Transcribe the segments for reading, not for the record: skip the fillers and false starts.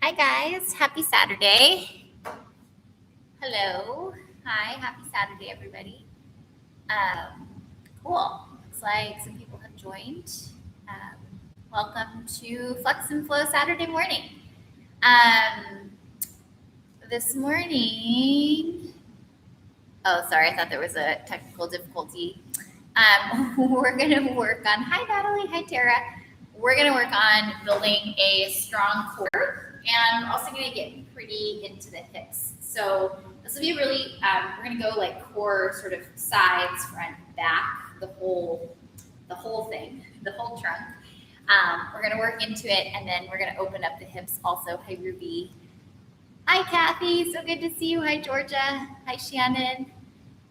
Hi guys, happy Saturday. Hello. Hi, happy Saturday everybody. Um, cool. Looks like some people have joined. Um, Welcome to Flex and Flow Saturday morning. Um, this morning, oh sorry, I thought there was a technical difficulty. We're gonna work on, hi Natalie, hi Tara. We're gonna work on building a strong core, and we're also gonna get pretty into the hips. So this will be really, we're gonna go like core, sort of sides, front, back, the whole thing, the whole trunk. We're gonna work into it, and then we're gonna open up the hips also. Hi Ruby. Hi Kathy, so good to see you. Hi Georgia. Hi Shannon.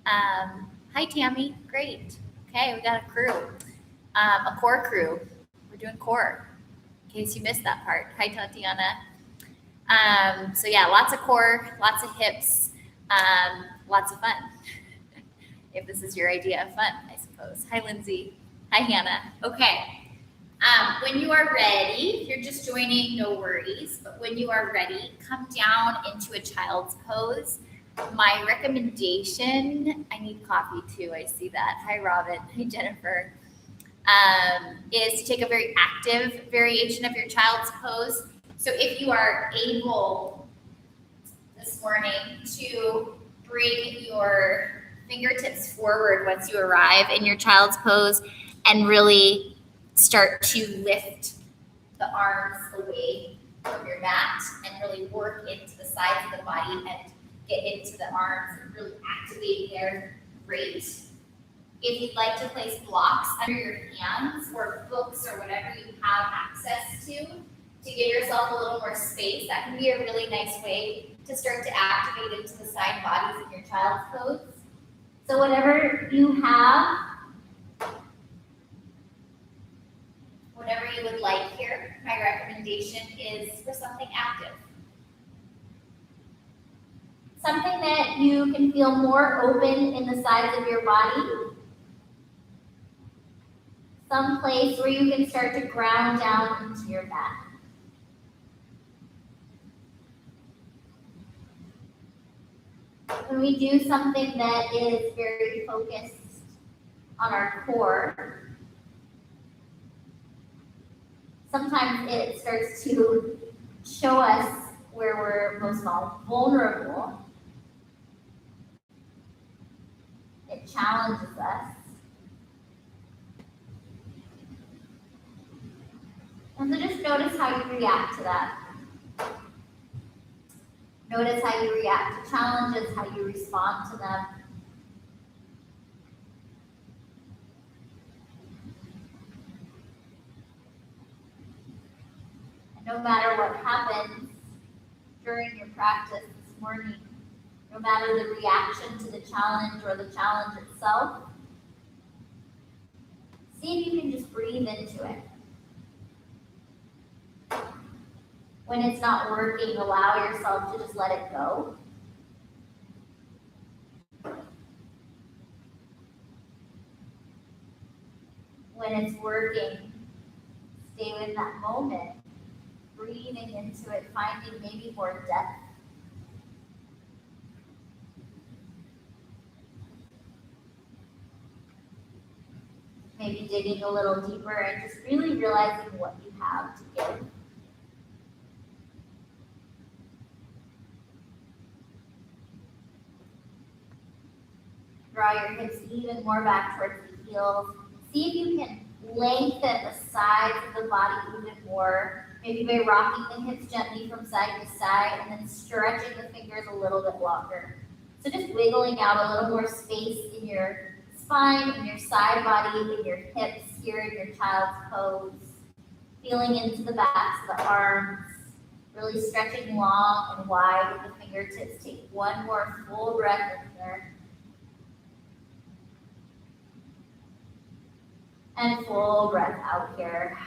Hi Tammy. Great. Okay, we got a crew, a core crew. We're doing core. In case you missed that part. Hi Tatiana. So yeah, lots of core, lots of hips, lots of fun. If this is your idea of fun, I suppose. Hi Lindsay. Hi Hannah. Okay. When you are ready, if you're just joining, no worries. But when you are ready, come down into a child's pose. My recommendation, I need coffee too, I see that. Hi, Robin. Hi, Jennifer. Is to take a very active variation of your child's pose. So if you are able this morning to bring your fingertips forward once you arrive in your child's pose and really start to lift the arms away from your mat and really work into the sides of the body and get into the arms and really activate there, great. If you'd like to place blocks under your hands or books or whatever you have access to give yourself a little more space, that can be a really nice way to start to activate into the side bodies in your child's pose. So whatever you have, whatever you would like here, my recommendation is for something active. Something that you can feel more open in the sides of your body. Some place where you can start to ground down into your mat. When we do something that is very focused on our core, sometimes it starts to show us where we're most vulnerable. It challenges us. And so just notice how you react to that. Notice how you react to challenges, how you respond to them. And no matter what happens during your practice this morning, no matter the reaction to the challenge or the challenge itself, see if you can just breathe into it. When it's not working, allow yourself to just let it go. When it's working, stay in that moment, breathing into it, finding maybe more depth. Maybe digging a little deeper and just really realizing what you have to give. Draw your hips even more back towards the heels. See if you can lengthen the sides of the body even more. Maybe by rocking the hips gently from side to side and then stretching the fingers a little bit longer. So just wiggling out a little more space in your spine, in your side body, in your hips here in your child's pose. Feeling into the backs of the arms, really stretching long and wide with the fingertips. Take one more full breath in here. And full breath out here.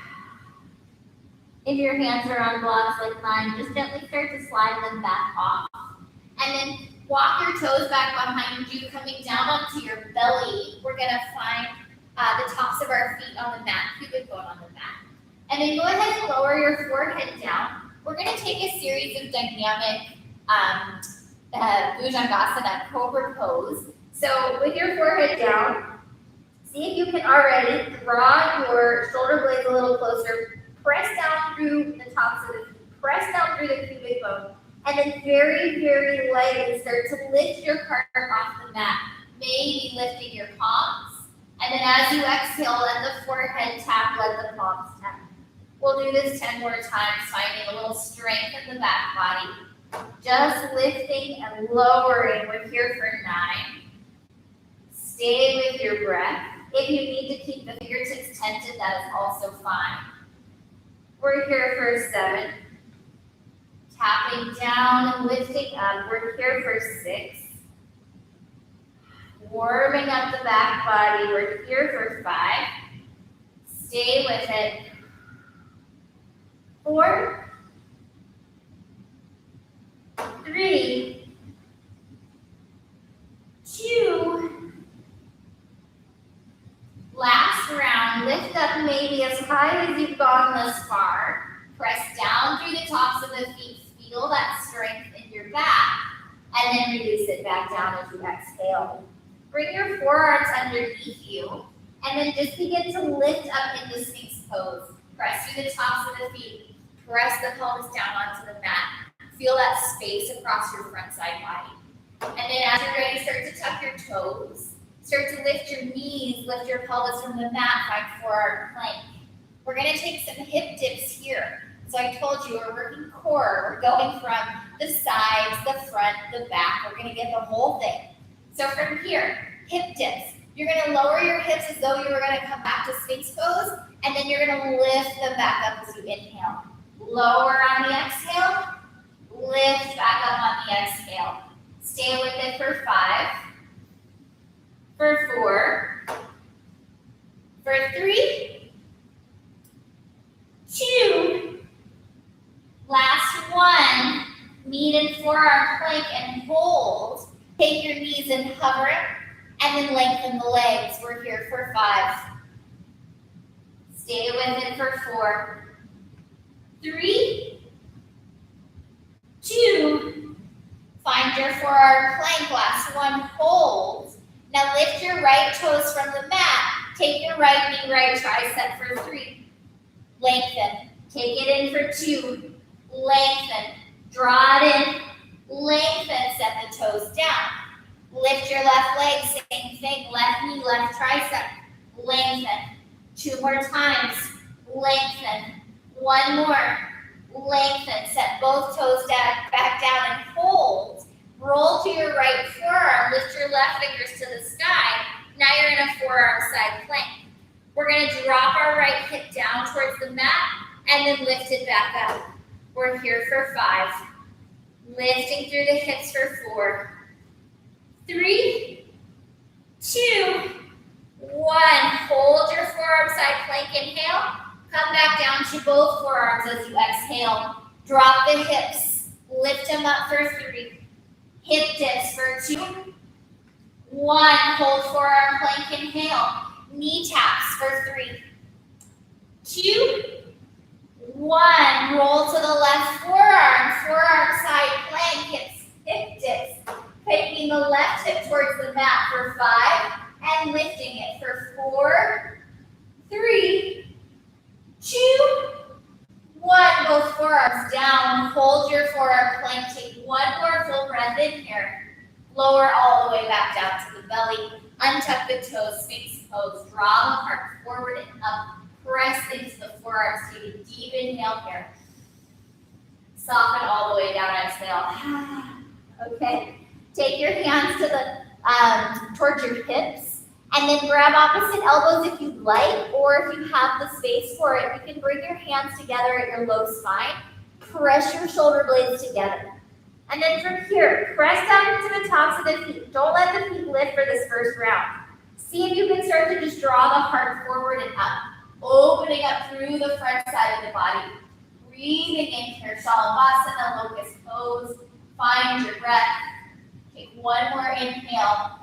If your hands are on blocks like mine, just gently start to slide them back off. And then walk your toes back behind you, coming down onto your belly. We're gonna find the tops of our feet on the mat, cubic bone on the mat. And then go ahead and lower your forehead down. we're going to take a series of dynamic Bhujangasana, cobra pose. So with your forehead down, see if you can already draw your shoulder blades a little closer, press down through the tops of the feet, press down through the pubic bone, and then very, very lightly start to lift your heart off the mat, maybe lifting your palms. And then as you exhale, let the forehead tap, let the palms tap. We'll do this 10 more times, finding a little strength in the back body. Just lifting and lowering. We're here for 9. Stay with your breath. If you need to keep the fingertips tented, that is also fine. We're here for 7. Tapping down and lifting up. We're here for 6. Warming up the back body. We're here for 5. Stay with it. 4, 3, 2. Last round. Lift up maybe as high as you've gone thus far. Press down through the tops of the feet. Feel that strength in your back. And then release it back down as you exhale. Bring your forearms underneath you. And then just begin to lift up into Sphinx pose. Press through the tops of the feet. Press the palms down onto the mat. Feel that space across your front side body. And then as you're ready, start to tuck your toes. Start to lift your knees, lift your pelvis from the mat, find forearm plank. We're going to take some hip dips here. So I told you, we're working core. We're going from the sides, the front, the back. We're going to get the whole thing. So from here, hip dips. You're going to lower your hips as though you were going to come back to Sphinx pose, and then you're going to lift them back up as you inhale. Lower on the exhale, lift back up on the exhale. Stay with it for 5, for 4, for 3, 2, last 1. Knee and forearm plank and hold. Take your knees and hover it, and then lengthen the legs. We're here for 5. Stay with it for 4, 3, 2, find your forearm plank, last 1, hold. Now lift your right toes from the mat. Take your right knee, right tricep for 3. Lengthen. Take it in for 2. Lengthen. Draw it in. Lengthen. Set the toes down. Lift your left leg. Same thing. Left knee, left tricep. Lengthen. 2 more times. Lengthen. 1 more. Lengthen. Set both toes down, back down and hold. Roll to your right forearm. Lift your left fingers to the sky. Now you're in a forearm side plank. We're going to drop our right hip down towards the mat and then lift it back up. We're here for 5. Lifting through the hips for 4, 3, 2, 1. Hold your forearm side plank. Inhale. Come back down to both forearms as you exhale. Drop the hips. Lift them up for 3. Hip dips for 2, 1. Hold forearm plank. Inhale. Knee taps for 3, 2, 1. Roll to the left forearm. Forearm side plank. Hip dips. Taking the left hip towards the mat for 5 and lifting it for 4, 3, 2, 1. Both forearms down. Hold your forearm plank. Take 1 more full breath in here. Lower all the way back down to the belly. Untuck the toes. Sphinx pose. Draw the heart forward and up. Press into the forearms. Take a deep inhale here. Soften all the way down. Exhale. Okay. Take your hands to the towards your hips, and then grab opposite elbows if you'd like, or if you have the space for it, you can bring your hands together at your low spine. Press your shoulder blades together. And then from here, press down into the tops of the feet. Don't let the feet lift for this first round. See if you can start to just draw the heart forward and up, opening up through the front side of the body. Breathing in here, Shalabhasana, locust pose. Find your breath. Take 1 more inhale.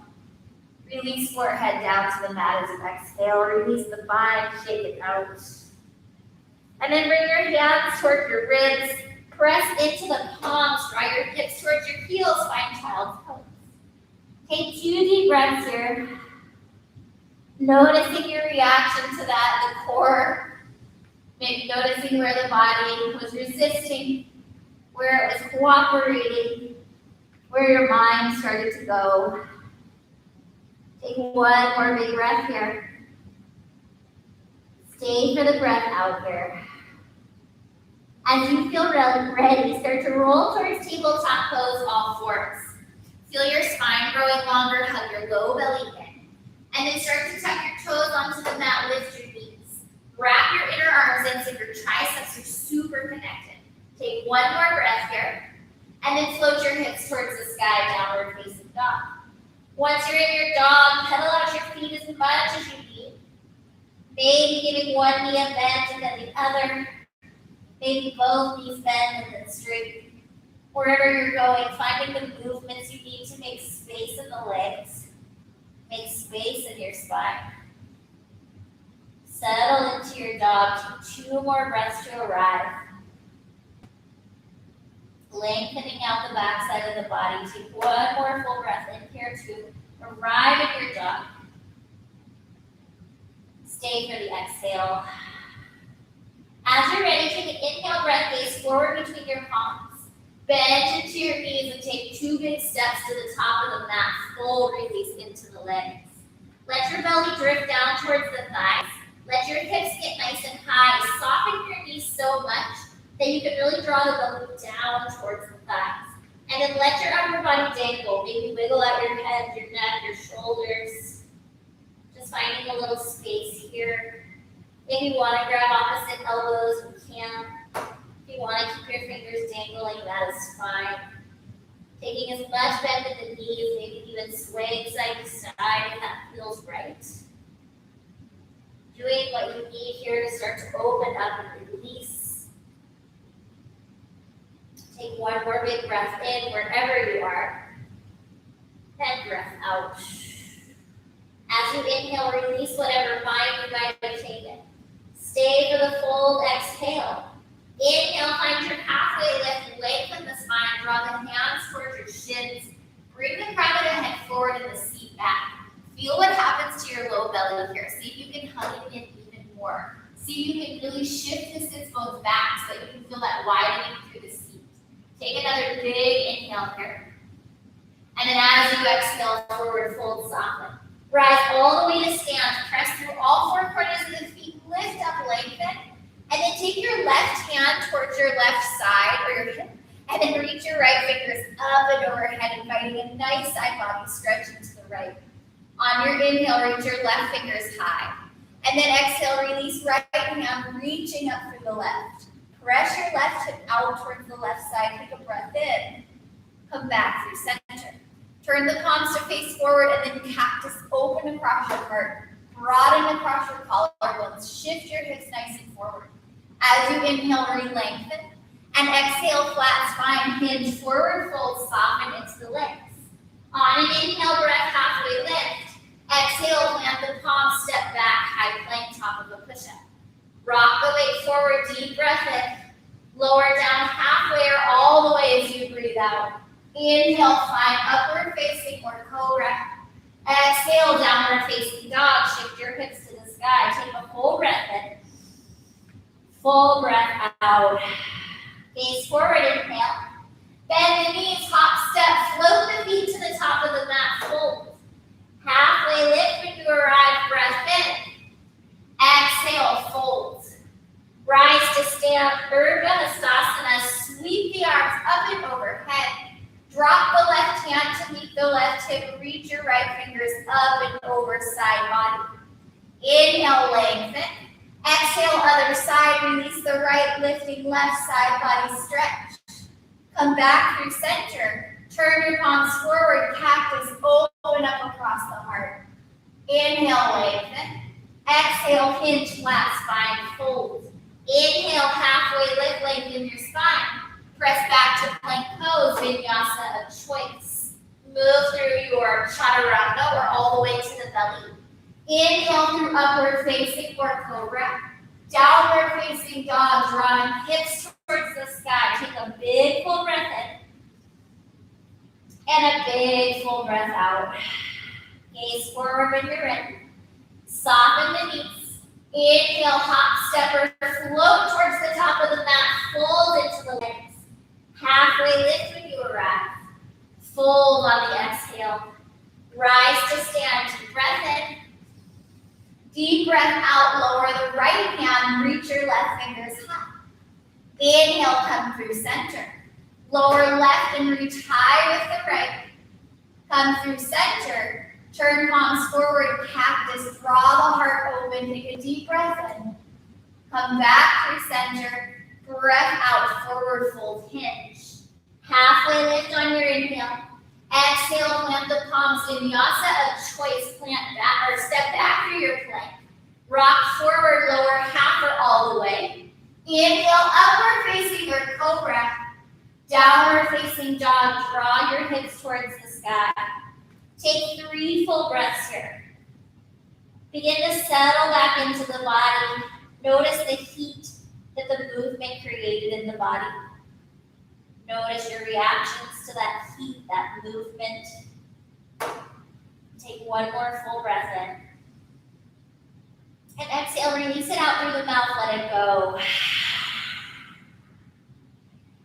Release forehead down to the mat as you exhale. Release the spine, shake it out. And then bring your hands toward your ribs. Press into the palms, draw your hips towards your heels, find child's pose. Take 2 deep breaths here. Noticing your reaction to that, the core. Maybe noticing where the body was resisting, where it was cooperating, where your mind started to go. Take 1 more big breath here. Stay for the breath out here. As you feel ready, start to roll towards tabletop pose, all fours. Feel your spine growing longer, hug your low belly in. And then start to tuck your toes onto the mat, lift your knees. Wrap your inner arms in so your triceps are super connected. Take 1 more breath here. And then float your hips towards the sky, downward facing dog. Once you're in your dog, pedal out your feet as much as you need. Maybe giving 1 knee a bend and then the other. Maybe both knees bend and then straight. Wherever you're going, finding the movements you need to make space in the legs. Make space in your spine. Settle into your dog. Take 2 more breaths to arrive. Lengthening out the back side of the body. Take 1 more full breath in here to arrive at your dog. Stay for the exhale. As you're ready, take an inhale breath, gaze forward between your palms. Bend into your knees and take 2 big steps to the top of the mat. Full release into the legs. Let your belly drift down towards the thighs. Let your hips get nice and high. Soften your knees so much that you can really draw the belly down towards the thighs. And then let your upper body dangle. Maybe wiggle out your head, your neck, your shoulders. Just finding a little space here. If you want to grab opposite elbows, you can. If you want to keep your fingers dangling, that is fine. Taking as much bend in the knees, maybe even swaying side to side if that feels right. Doing what you need here to start to open up and release. Take 1 more big breath in wherever you are. And breath out. As you inhale, release whatever mind you might have taken. Stay for the full exhale. Inhale, find your halfway lift, lengthen the spine, draw the hands towards your shins. Bring the crown of the head forward and the seat back. Feel what happens to your low belly here. See if you can hug it in even more. See if you can really shift the sits bones back so that you can feel that widening through the seat. Take another big inhale here. And then as you exhale, forward fold, soften. Rise all the way to stand. Press through all 4 corners of the feet. Lift up, lengthen. And then take your left hand towards your left side or your hip. And then reach your right fingers up and overhead, inviting a nice side body stretch into the right. On your inhale, reach your left fingers high. And then exhale, release right hand, reaching up through the left. Press your left hip out towards the left side. Take a breath in. Come back through center. Turn the palms to face forward and then cactus open across your heart. Broaden across your collarbones. Shift your hips nice and forward. As you inhale, re-lengthen. And exhale, flat spine, hinge, forward fold, soften into the legs. On an inhale, breath, halfway lift. Exhale, plant the palms, step back, high plank, top of a push-up. Rock the weight forward, deep breath in. Lower down halfway or all the way as you breathe out. Inhale, find upward facing or cobra. Exhale, downward facing dog. Shift your hips to the sky. Take a full breath in. Full breath out. Gaze forward, inhale. Bend the knees, hop, step, float the feet to the top of the mat, fold. Halfway lift when you arrive, breath in. Exhale, fold. Rise to stand, Urdhva Hastasana. Sweep the arms up and overhead. Drop the left hand to meet the left hip. Reach your right fingers up and over side body. Inhale, lengthen. Exhale, other side. Release the right, lifting left side body stretch. Come back through center. Turn your palms forward. Cactus, open up across the heart. Inhale, lengthen. Exhale, hinge, flat spine, fold. Inhale, halfway lift, lengthen your spine. Press back to plank pose, vinyasa of choice. Move through your chaturanga or all the way to the belly. Inhale through upward facing or cobra. Downward facing dog, drawing hips towards the sky. Take a big full breath in and a big full breath out. Gaze forward when you're in. Soften the knees. Inhale, hop, step, or float towards the top of the mat. Fold into the legs. Halfway lift when you arrive. Fold on the exhale. Rise to stand. Deep breath in. Deep breath out. Lower the right hand. Reach your left fingers high. Inhale, come through center. Lower left and reach high with the right. Come through center. Turn palms forward, cactus. Draw the heart open. Take a deep breath in. Come back through center. Breath out, forward fold, hinge. Halfway lift on your inhale. Exhale, plant the palms. Vinyasa of choice. Plant back or step back through your plank. Rock forward, lower half or all the way. Inhale, upward facing or cobra. Downward facing dog. Draw your hips towards the sky. Take 3 full breaths here. Begin to settle back into the body. Notice the heat that the movement created in the body. Notice your reactions to that heat, that movement. Take 1 more full breath in. And exhale, release it out through the mouth, let it go.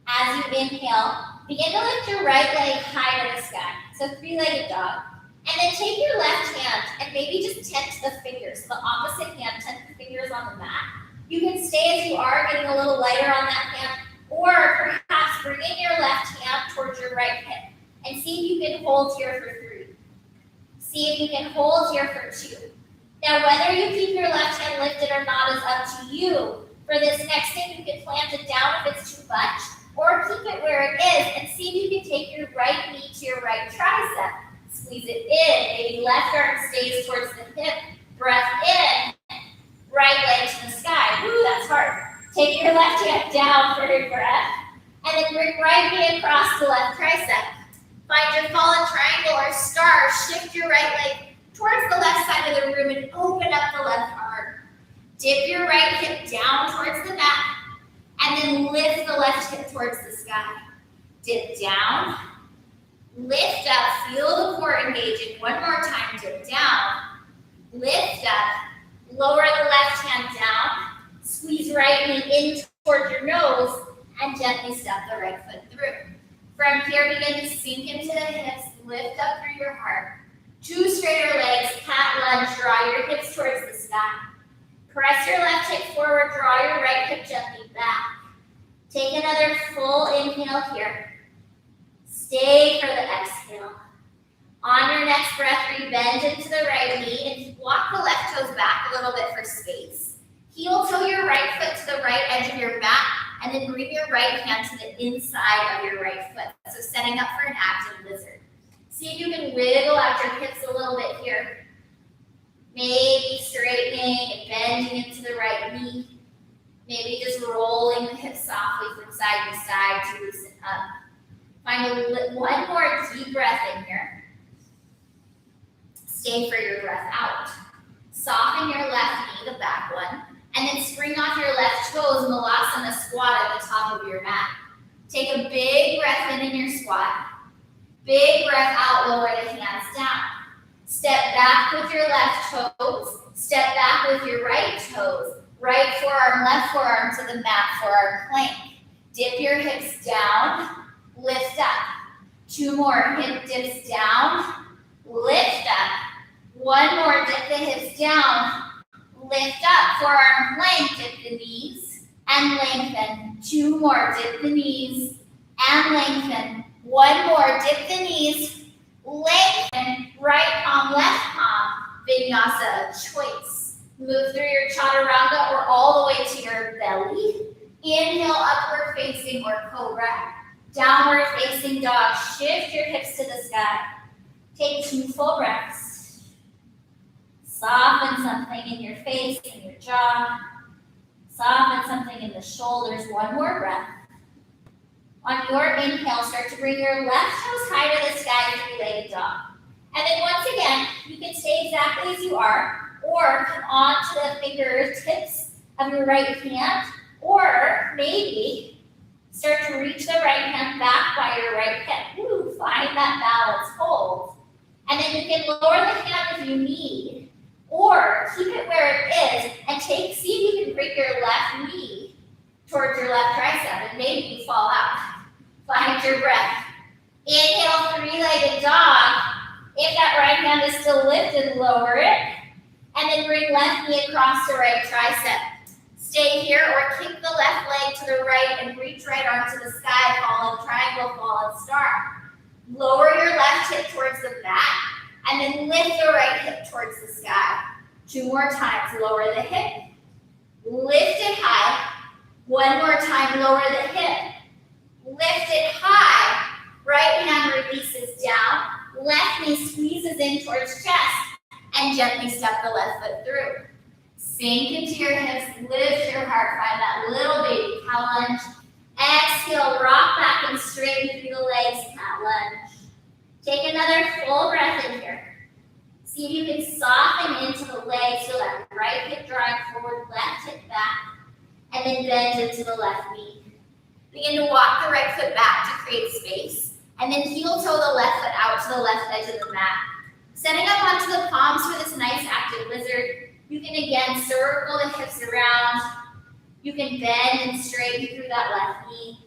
As you inhale, begin to lift your right leg higher to the sky. So 3-legged dog. And then take your left hand and maybe just tent the fingers. The opposite hand, tent the fingers on the mat. You can stay as you are, getting a little lighter on that hand. Or perhaps bring in your left hand towards your right hip. And see if you can hold here for 3. See if you can hold here for 2. Now, whether you keep your left hand lifted or not is up to you. For this next thing, you can plant it down if it's too much. Or keep it where it is and see if you can take your right knee to your right tricep. Squeeze it in. Maybe left arm stays towards the hip. Breath in. Right leg to the sky. Woo, that's hard. Take your left hand down for your breath. And then bring right knee across the left tricep. Find your fallen triangle or star. Shift your right leg towards the left side of the room and open up the left arm. Dip your right hip down towards the mat. And then lift the left hip towards the sky. Dip down. Lift up. Feel the core engaging. 1 more time. Dip down. Lift up. Lower the left hand down. Squeeze right knee in towards your nose. And gently step the right foot through. From here, begin to sink into the hips. Lift up through your heart. 2 straighter legs. Cat lunge. Draw your hips towards the sky. Press your left hip forward, draw your right hip gently back. Take another full inhale here. Stay for the exhale. On your next breath, rebend into the right knee and walk the left toes back a little bit for space. Heel toe your right foot to the right edge of your mat and then bring your right hand to the inside of your right foot. So setting up for an active lizard. See if you can wiggle out your hips a little bit here. Maybe straightening and bending into the right knee. Maybe just rolling the hips softly from side to side to loosen up. Find 1 more deep breath in here. Stay for your breath out. Soften your left knee, the back one, and then spring off your left toes, Malasana squat at the top of your mat. Take a big breath in your squat. Big breath out, lower the hands down. Step back with your left toes. Step back with your right toes. Right forearm, left forearm to the mat, forearm plank. Dip your hips down. Lift up. 2 more. Hip dips down. Lift up. 1 more. Dip the hips down. Lift up. Forearm plank. Dip the knees and lengthen. 2 more. Dip the knees and lengthen. 1 more. Dip the knees. Lengthen, right palm, left palm, vinyasa of choice. Move through your chaturanga or all the way to your belly. Inhale, upward facing or cobra. Downward facing dog. Shift your hips to the sky. Take 2 full breaths. Soften something in your face, in your jaw. Soften something in the shoulders. 1 more breath. On your inhale, start to bring your left toes high to the sky, 3-legged dog. And then once again, you can stay exactly as you are, or come on to the fingertips of your right hand, or maybe Start to reach the right hand back by your right hip. Ooh, find that balance, hold. And then you can lower the hand if you need, or keep it where it is and see if you can bring your left knee towards your left tricep, and maybe you fall out. Find your breath. Inhale, three-legged dog. If that right hand is still lifted, lower it. And then bring left knee across the right tricep. Stay here or kick the left leg to the right and reach right arm to the sky, fallen triangle, fallen star. Lower your left hip towards the mat and then lift the right hip towards the sky. 2 more times, lower the hip, lift it high. 1 more time, lower the hip, lift it high. Right hand releases down, left knee squeezes in towards chest, and gently step the left foot through. Sink into your hips, lift your heart, find that little baby cow lunge. Exhale, rock back and straighten through the legs, cat lunge. Take another full breath in here. See if you can soften into the legs, so that right hip drawing forward, left hip back, and then bend into the left knee. Begin to walk the right foot back to create space, and then heel toe the left foot out to the left edge of the mat. Setting up onto the palms for this nice active lizard. You can again circle the hips around. You can bend and straighten through that left knee.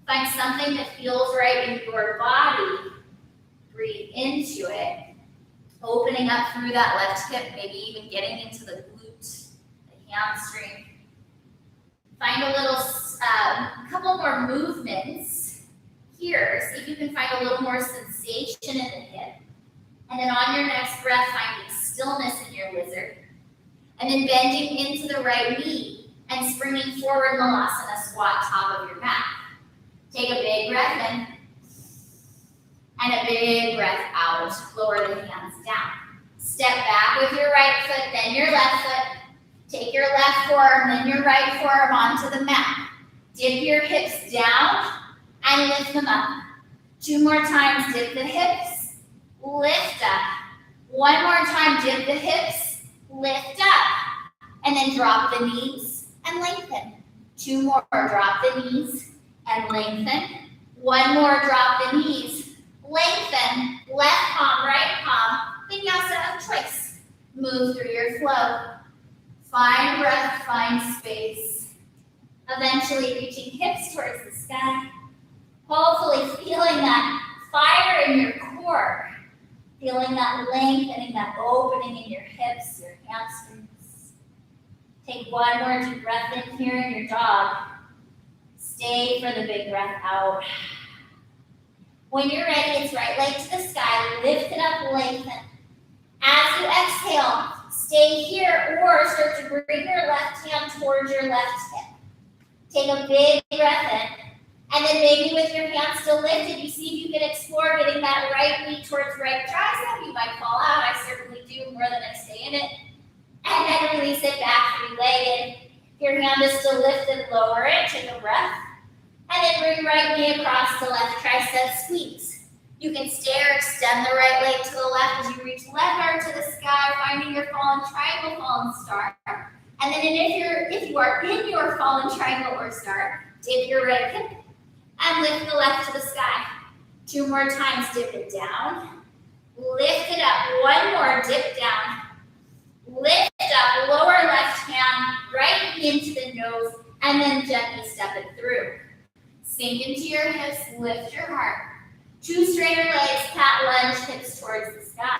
Find something that feels right in your body. Breathe into it. Opening up through that left hip, maybe even getting into the glute, the hamstring. Find a little, couple more movements here. See if you can find a little more sensation in the hip. And then on your next breath, finding stillness in your lizard. And then bending into the right knee and springing forward, Malasana squat, top of your mat. Take a big breath in and a big breath out. Lower the hands down. Step back with your right foot, then your left foot. Take your left forearm, then your right forearm onto the mat. Dip your hips down and lift them up. 2 more times, dip the hips, lift up. 1 more time, dip the hips, lift up. And then drop the knees and lengthen. 2 more, drop the knees and lengthen. 1 more, drop the knees, lengthen. Left palm, right palm, vinyasa of choice. Move through your flow. Find breath, find space. Eventually reaching hips towards the sky. Hopefully feeling that fire in your core. Feeling that lengthening, that opening in your hips, your hamstrings. Take 1 more deep breath in here in your dog. Stay for the big breath out. When you're ready, it's right leg to the sky. Lift it up, lengthen. As you exhale, stay here or start to bring your left hand towards your left hip. Take a big breath in. And then maybe with your hands still lifted, you see if you can explore getting that right knee towards right tricep. You might fall out. I certainly do more than I stay in it. And then release it back, 3-legged. If your hand is still lifted, lower it. Take a breath. And then bring right knee across the left tricep, squeeze. You can stay or extend the right leg to the left as you reach left arm to the sky, finding your fallen triangle, fallen star. And then if you are in your fallen triangle or star, dip your right hip and lift the left to the sky. 2 more times, dip it down. Lift it up. 1 more, dip down. Lift up, lower left hand, right knee into the nose, and then gently step it through. Sink into your hips, lift your heart. 2 straighter legs, cat lunge, hips towards the sky.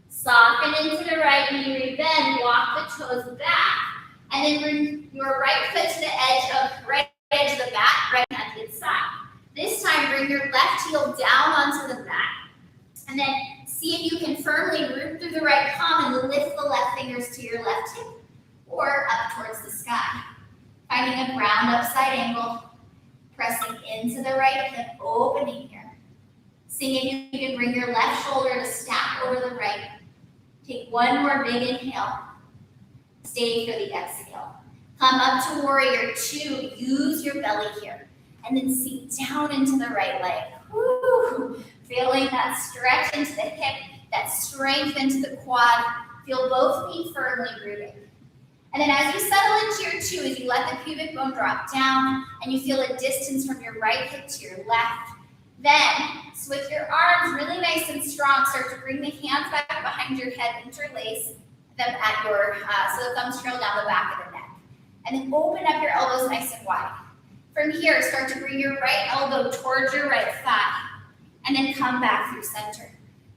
Soften into the right knee, rebend, walk the toes back, and then bring your right foot to the edge of the mat, right hand to the side. This time, bring your left heel down onto the mat, and then see if you can firmly root through the right palm and lift the left fingers to your left hip or up towards the sky. Finding a ground upside angle, pressing into the right hip, opening here. Seeing if you can bring your left shoulder to stack over the right. Take 1 more big inhale. Stay for the exhale. Come up to warrior 2. Use your belly here. And then sink down into the right leg. Woo. Feeling that stretch into the hip, that strength into the quad. Feel both feet firmly rooted. And then as you settle into your 2, as you let the pubic bone drop down and you feel a distance from your right hip to your left, then with your arms really nice and strong, start to bring the hands back behind your head, interlace them at your, so the thumbs trail down the back of the neck. And then open up your elbows nice and wide. From here, start to bring your right elbow towards your right thigh. And then come back through center.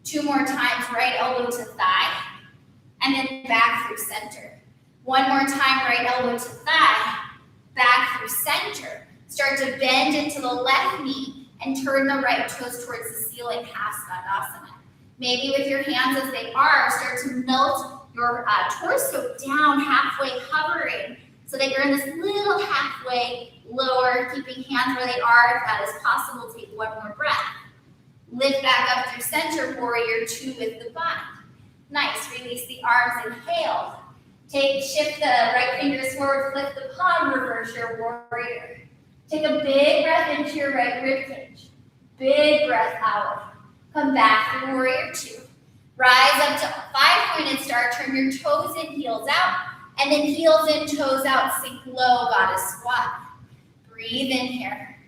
2 more times, right elbow to thigh. And then back through center. 1 more time, right elbow to thigh. Back through center. Start to bend into the left knee and turn the right toes towards the ceiling, half Skandasana. Maybe with your hands as they are, start to melt your torso down halfway, hovering, so that you're in this little halfway lower, keeping hands where they are. If that is possible, take 1 more breath. Lift back up through center, warrior 2 with the bind. Nice, release the arms, inhale. Shift the right fingers forward, flip the palm, reverse your warrior. Take a big breath into your right rib cage. Big breath out. Come back through warrior 2. Rise up to 5-pointed star, turn your toes in, heels out, and then heels in, toes out, sink low, goddess squat. Breathe in here.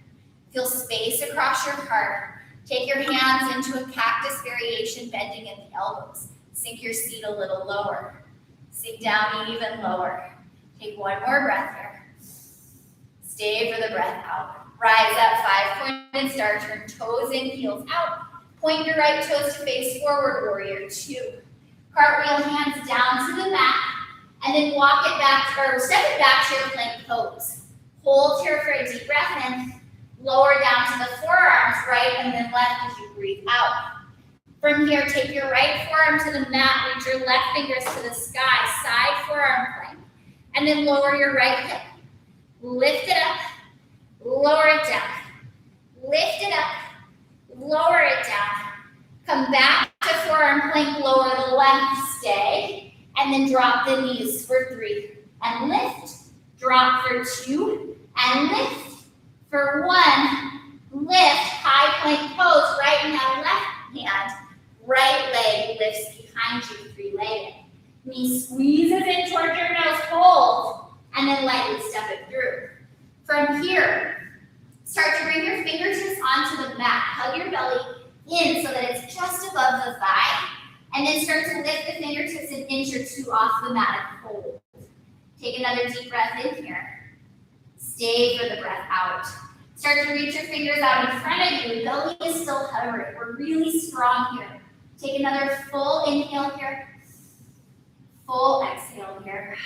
Feel space across your heart. Take your hands into a cactus variation, bending at the elbows. Sink your seat a little lower. Sink down even lower. Take 1 more breath here. Stay for the breath out. Rise up, 5-pointed star, turn toes in, heels out. Point your right toes to face forward, warrior 2. Cartwheel hands down to the mat, and then walk it back, or step it back to your plank pose. Hold here for a deep breath in. Lower down to the forearms, right and then left as you breathe out. From here, take your right forearm to the mat, reach your left fingers to the sky, side forearm plank, and then lower your right hip. Lift it up, lower it down. Lift it up, lower it down. Come back to forearm plank, lower the left, stay, and then drop the knees for 3. And lift, drop for 2, and lift. For 1, lift, high plank pose, right hand, left hand, right leg lifts behind you, 3-legged. Knee squeezes in towards your nose, hold, and then lightly step it through. From here, start to bring your fingertips onto the mat, hug your belly in so that it's just above the thigh, and then start to lift the fingertips an inch or 2 off the mat and hold. Take another deep breath in here. Stay for the breath out. Start to reach your fingers out in front of you. Belly is still hovering. We're really strong here. Take another full inhale here. Full exhale here.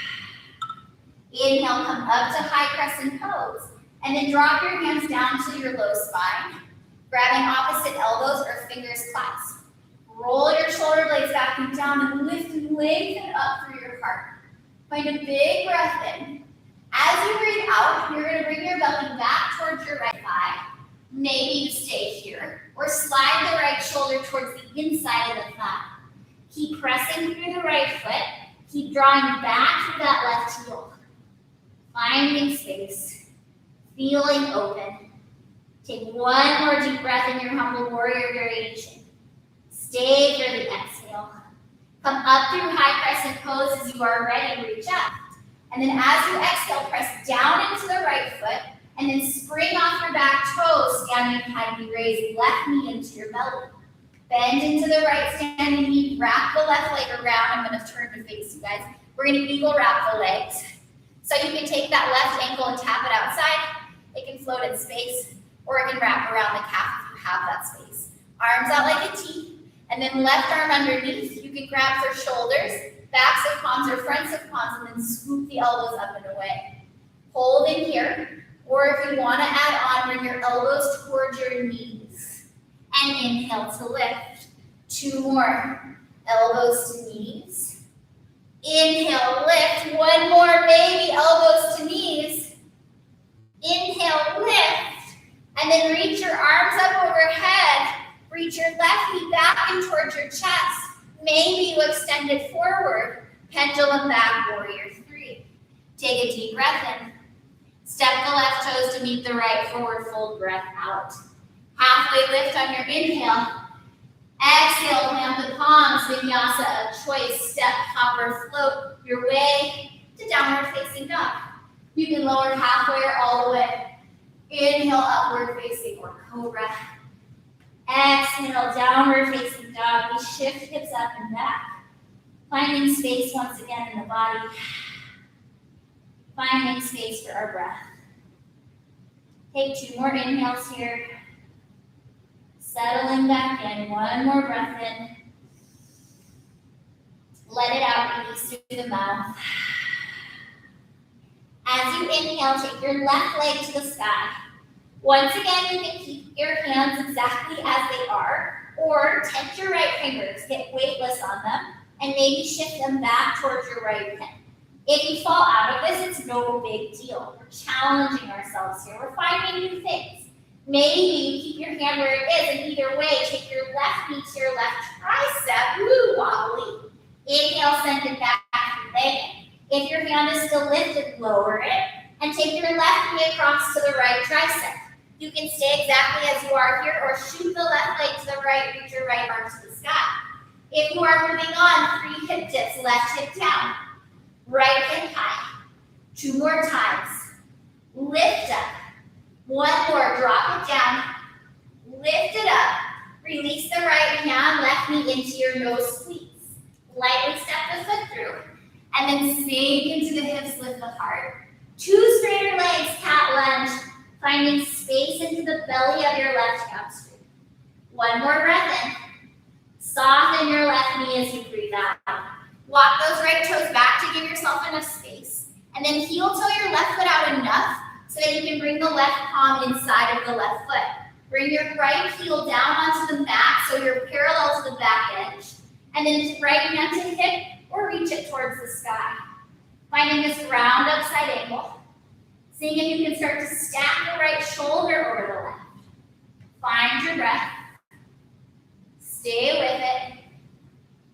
Inhale, come up to high crescent pose. And then drop your hands down to your low spine. Grabbing opposite elbows or fingers clasped. Roll your shoulder blades back and down and lift and lengthen up through your heart. Find a big breath in. As you breathe out, you're going to bring your belly back towards your right thigh. Maybe you stay here, or slide the right shoulder towards the inside of the thigh. Keep pressing through the right foot. Keep drawing back through that left heel. Finding space, feeling open. Take 1 more deep breath in your humble warrior variation. Stay for the exhale. Come up through high crescent pose as you are ready, reach up. And then as you exhale, press down into the right foot, and then spring off your back toes, standing kindly raise left knee into your belly. Bend into the right standing knee, wrap the left leg around. I'm going to turn to face you guys. We're going to eagle wrap the legs. So you can take that left ankle and tap it outside. It can float in space, or it can wrap around the calf if you have that space. Arms out like a T, and then left arm underneath. You can grab for shoulders, backs of palms or fronts of palms, and then swoop the elbows up and away. Hold in here, or if you want to add on, bring your elbows towards your knees. And inhale to lift. 2 more. Elbows to knees. Inhale, lift. 1 more, baby. Elbows to knees. Inhale, lift. And then reach your arms up overhead. Reach your left knee back and towards your chest. Maybe you extend it forward. Pendulum back, warrior 3. Take a deep breath in. Step the left toes to meet the right, forward fold, breath out. Halfway lift on your inhale. Exhale, plant the palms, vinyasa of choice. Step, hop, or float your way to down downward facing dog. You can lower halfway or all the way. Inhale, upward facing or cobra. Exhale, downward facing dog. We shift hips up and back. Finding space once again in the body. Finding space for our breath. Take 2 more inhales here. Settling back in. 1 more breath in. Let it out, release through the mouth. As you inhale, take your left leg to the sky. Once again, you can keep your hands exactly as they are, or tempt your right fingers, get weightless on them, and maybe shift them back towards your right hip. If you fall out of this, it's no big deal. We're challenging ourselves here. We're finding new things. Maybe you keep your hand where it is, and either way, take your left knee to your left tricep. Woo, wobbly. Inhale, send it back to leg. If your hand is still lifted, lower it, and take your left knee across to the right tricep. You can stay exactly as you are here, or shoot the left leg to the right, reach your right arm to the sky. If you are moving on, 3 hip dips, left hip down, right hip high. 2 more times. Lift up. 1 more, drop it down. Lift it up. Release the right hand, left knee into your nose squeeze. Lightly step the foot through, and then sink into the hips, lift the heart. 2 straighter legs, cat lunge, finding space into the belly of your left hamstring. 1 more breath in. Soften your left knee as you breathe out. Walk those right toes back to give yourself enough space, and then heel toe your left foot out enough so that you can bring the left palm inside of the left foot. Bring your right heel down onto the mat so you're parallel to the back edge. And then right hand to hip or reach it towards the sky. Finding this round upside angle. Seeing if you can start to stack the right shoulder over the left. Find your breath. Stay with it.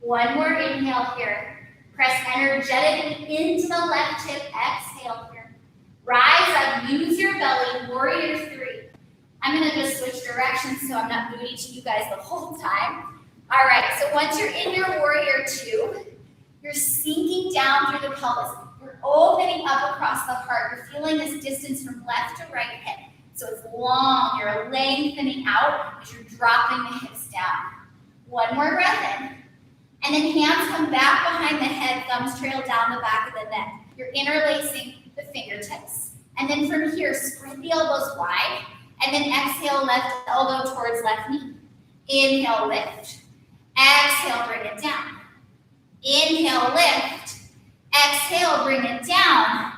1 more inhale here. Press energetically into the left hip. Exhale here. Rise up. Use your belly. Warrior 3. I'm going to just switch directions so I'm not booty to you guys the whole time. All right, so once you're in your warrior 2, you're sinking down through the pelvis. You're opening up across the heart. You're feeling this distance from left to right hip. So it's long. You're lengthening out as you're dropping the hips down. 1 more breath in. And then hands come back behind the head, thumbs trail down the back of the neck. You're interlacing the fingertips. And then from here, spread the elbows wide. And then exhale, left elbow towards left knee. Inhale, lift. Exhale, bring it down. Inhale, lift. Exhale, bring it down.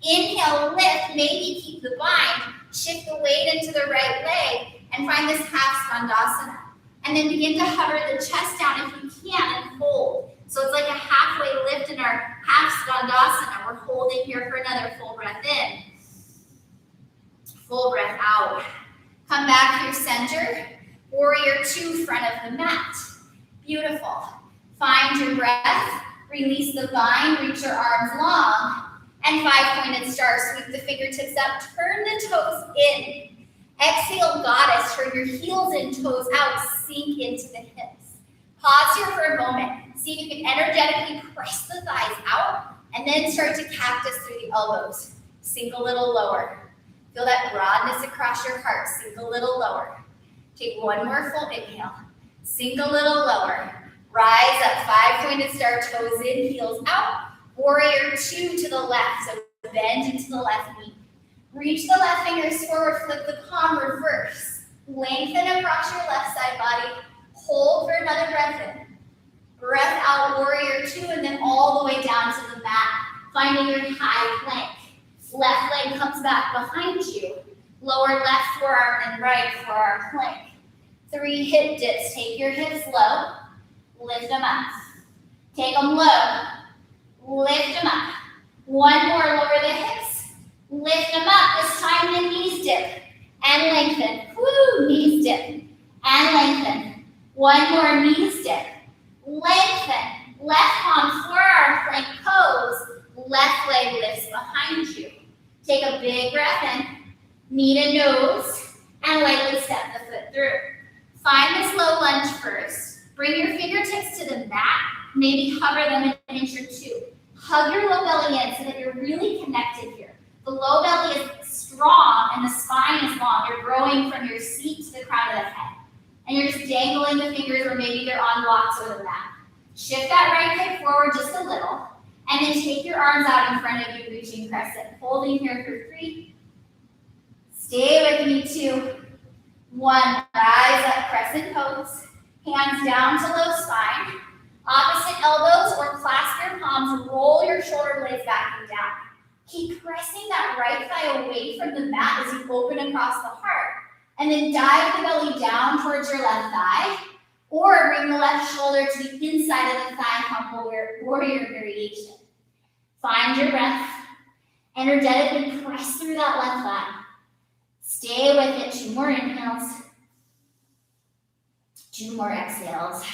Inhale, lift. Maybe keep the bind. Shift the weight into the right leg and find this half skandasana. And then begin to hover the chest down if you can and fold. So it's like a halfway lift in our half skandasana. We're holding here for another full breath in. Full breath out. Come back to your center. Warrior 2, front of the mat. Beautiful. Find your breath. Release the bind. Reach your arms long. And 5-pointed star. Sweep the fingertips up. Turn the toes in. Exhale, goddess. Turn your heels and toes out. Sink into the hips. Pause here for a moment. See if you can energetically press the thighs out. And then start to cactus through the elbows. Sink a little lower. Feel that broadness across your heart. Sink a little lower. Take 1 more full inhale. Sink a little lower. Rise up. 5-pointed star. Toes in, heels out. Warrior 2 to the left. So bend into the left knee. Reach the left fingers forward. Flip the palm. Reverse. Lengthen across your left side body. Hold for another breath in. Breath out, warrior 2, and then all the way down to the mat. Finding your high plank. Left leg comes back behind you. Lower left forearm and right forearm plank. 3 hip dips. Take your hips low. Lift them up. Take them low. Lift them up. 1 more. Lower the hips. Lift them up. This time the knees dip. And lengthen. Woo! Knees dip. And lengthen. 1 more. Knees dip. Lengthen. Left palm, forearm, plank pose. Left leg lifts behind you. Take a big breath in. Knee to nose. And lightly step the foot through. Find this low lunge first. Bring your fingertips to the mat. Maybe hover them an inch or 2. Hug your low belly in so that you're dangling the fingers, or maybe they're on blocks or the mat. Shift that right hip forward just a little, and then take your arms out in front of you, reaching crescent. Holding here for 3. Stay with me, 2. 1, rise up, crescent pose. Hands down to low spine. Opposite elbows or clasp your palms, roll your shoulder blades back and down. Keep pressing that right thigh away from the mat as you open across the heart. And then dive the belly down towards your left thigh, or bring the left shoulder to the inside of the thigh, humble warrior variation. Find your breath. Energetically press through that left thigh. Stay with it. 2 more inhales. 2 more exhales.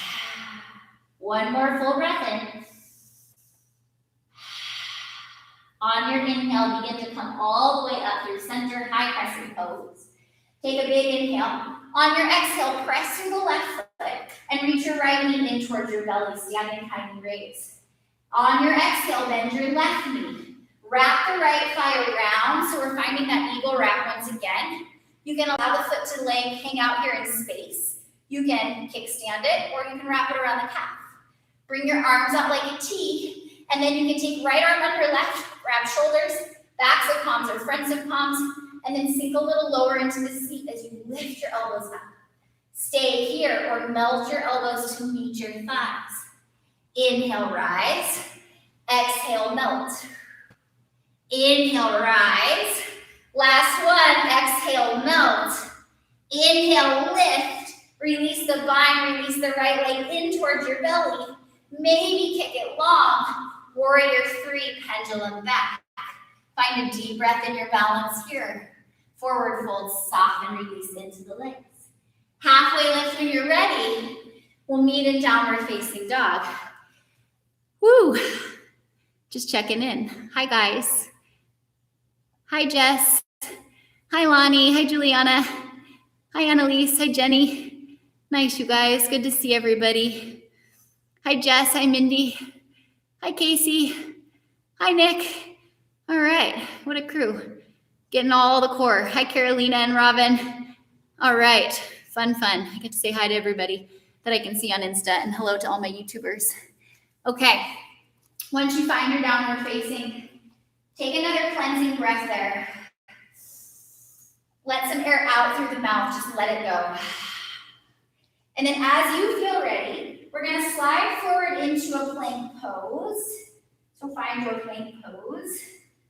1 more full breath in. On your inhale, begin to come all the way up through center high crescent pose. Take a big inhale. On your exhale, press through the left foot and reach your right knee in towards your belly, standing high knee raise. On your exhale, bend your left knee. Wrap the right thigh around, so we're finding that eagle wrap once again. You can allow the foot to hang out here in space. You can kickstand it, or you can wrap it around the calf. Bring your arms out like a T, and then you can take right arm under left, grab shoulders, backs of palms or fronts of palms, and then sink a little lower into the seat as you lift your elbows up. Stay here or melt your elbows to meet your thighs. Inhale, rise. Exhale, melt. Inhale, rise. Last one, exhale, melt. Inhale, lift. Release the bind, release the right leg in towards your belly. Maybe kick it long. Warrior 3, pendulum back. Find a deep breath in your balance here. Forward fold, soften, release into the legs. Halfway lift when you're ready. We'll meet in downward facing dog. Woo! Just checking in. Hi, guys. Hi, Jess. Hi, Lonnie. Hi, Juliana. Hi, Annalise. Hi, Jenny. Nice, you guys. Good to see everybody. Hi, Jess. Hi, Mindy. Hi, Casey. Hi, Nick. All right. What a crew. Getting all the core. Hi, Carolina and Robin. All right. Fun. I get to say hi to everybody that I can see on Insta, and hello to all my YouTubers. Okay. Once you find your downward facing, take another cleansing breath there. Let some air out through the mouth. Just let it go. And then as you feel ready, we're going to slide forward into a plank pose. So find your plank pose.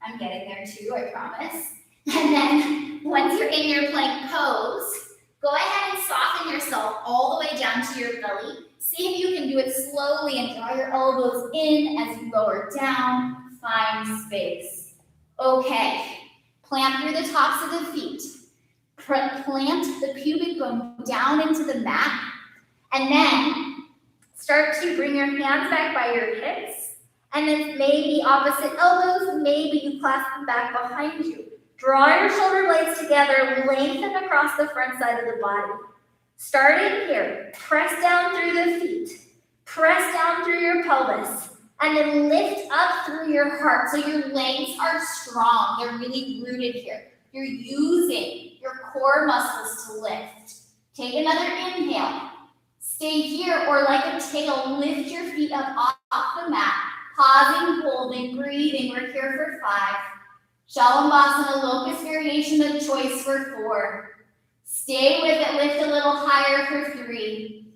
I'm getting there too, I promise. And then once you're in your plank pose, go ahead and soften yourself all the way down to your belly. See if you can do it slowly and draw your elbows in as you lower down. Find space. Okay. Plant through the tops of the feet. Plant the pubic bone down into the mat. And then start to bring your hands back by your hips. And then maybe opposite elbows, maybe you clasp them back behind you. Draw your shoulder blades together, lengthen across the front side of the body. Starting here, press down through the feet, press down through your pelvis, and then lift up through your heart. So your legs are strong, they're really rooted here. You're using your core muscles to lift. Take another inhale. Stay here, or like a tail, lift your feet up off the mat. Pausing, holding, breathing. We're here for 5. Shalabhasana, locust variation of choice for 4. Stay with it, lift a little higher for 3,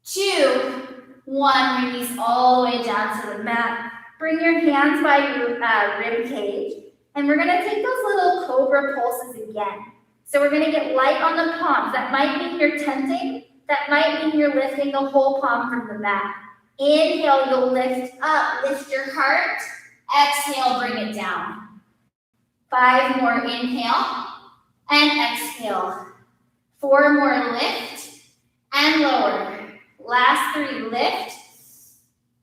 2, 1. Release all the way down to the mat. Bring your hands by your rib cage. And we're going to take those little cobra pulses again. So we're going to get light on the palms. That might mean you're tenting. That might mean you're lifting the whole palm from the mat. Inhale, you'll lift up, lift your heart. Exhale, bring it down. 5 more, inhale and exhale. 4 more, lift and lower. Last 3, lift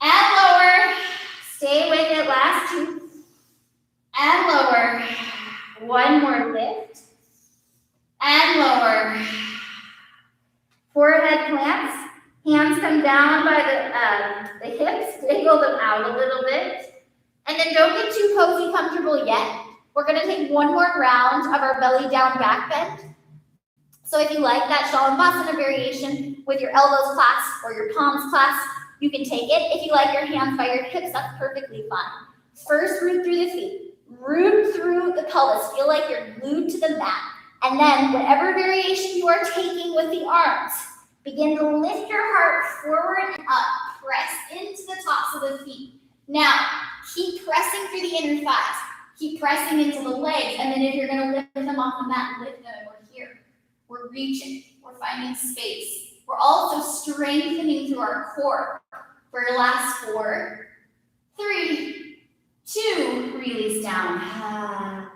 and lower. Stay with it, last 2 and lower. 1 more, lift and lower. Forehead plants. Hands come down by the hips, wiggle them out a little bit. And then don't get too cozy comfortable yet. We're going to take 1 more round of our belly down back bend. So if you like that Shalabhasana variation with your elbows clasped or your palms clasped, you can take it. If you like your hands by your hips, that's perfectly fine. First, root through the feet. Root through the pelvis. Feel like you're glued to the mat. And then whatever variation you are taking with the arms, begin to lift your heart forward and up. Press into the tops of the feet. Now, keep pressing through the inner thighs. Keep pressing into the legs. And then if you're going to lift them off the mat, lift them. We're here. We're reaching. We're finding space. We're also strengthening through our core. For your last 4, 3, 2, release down.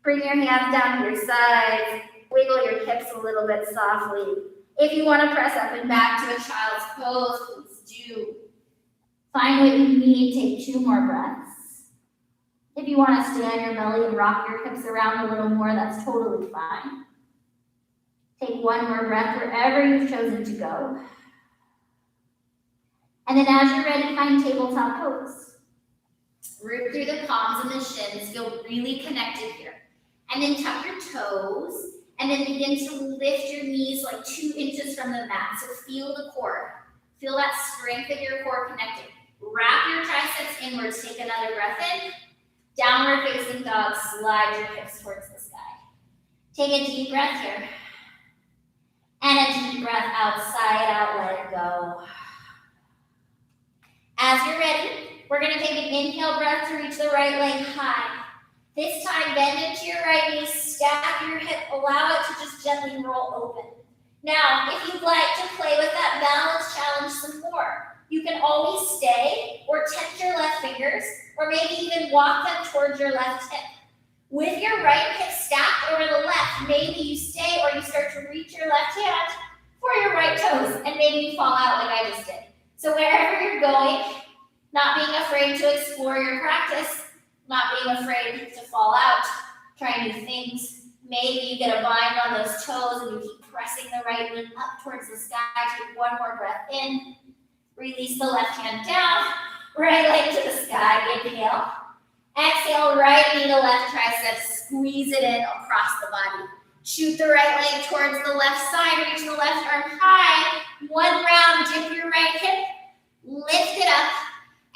Bring your hands down to your sides. Wiggle your hips a little bit softly. If you want to press up and back to a child's pose, please do. Find what you need. Take 2 more breaths. If you want to stay on your belly and rock your hips around a little more, that's totally fine. Take 1 more breath wherever you've chosen to go. And then as you're ready, find tabletop pose. Root through the palms and the shins. Feel really connected here. And then tuck your toes. And then begin to lift your knees like 2 inches from the mat. So feel the core. Feel that strength of your core connected. Wrap your triceps inwards. Take another breath in. Downward facing dog. Slide your hips towards the sky. Take a deep breath here. And a deep breath outside out. Let it go. As you're ready, we're going to take an inhale breath to reach the right leg high. This time, bend into your right knee, stack your hip, allow it to just gently roll open. Now, if you'd like to play with that balance challenge some more, you can always stay or tense your left fingers, or maybe even walk them towards your left hip. With your right hip stacked over the left, maybe you stay or you start to reach your left hand for your right toes, and maybe you fall out like I just did. So wherever you're going, not being afraid to explore your practice, not being afraid to fall out, try new things. Maybe you get a bind on those toes and you keep pressing the right knee up towards the sky. Take 1 more breath in. Release the left hand down. Right leg to the sky. Inhale. Exhale, right knee to left tricep. Squeeze it in across the body. Shoot the right leg towards the left side. Reach the left arm high. 1 round. Dip your right hip. Lift it up.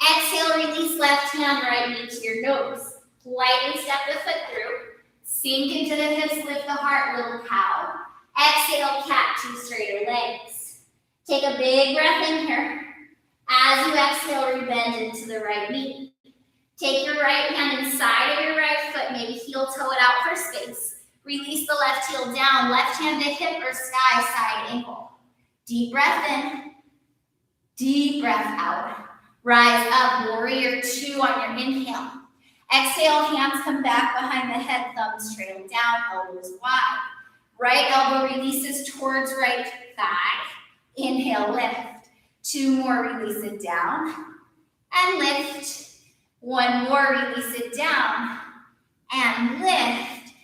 Exhale, release left hand, right knee to your nose. Lightly step the foot through. Sink into the hips, lift the heart, little cow. Exhale, cat, 2 straighter legs. Take a big breath in here. As you exhale, rebend into the right knee. Take your right hand inside of your right foot, maybe heel toe it out for space. Release the left heel down, left hand to hip or sky side ankle. Deep breath in, deep breath out. Rise up, warrior 2 on your inhale. Exhale, hands come back behind the head, thumbs trail down, elbows wide. Right elbow releases towards right thigh. Inhale, lift. 2 more, release it down. And lift. 1 more, release it down. And lift.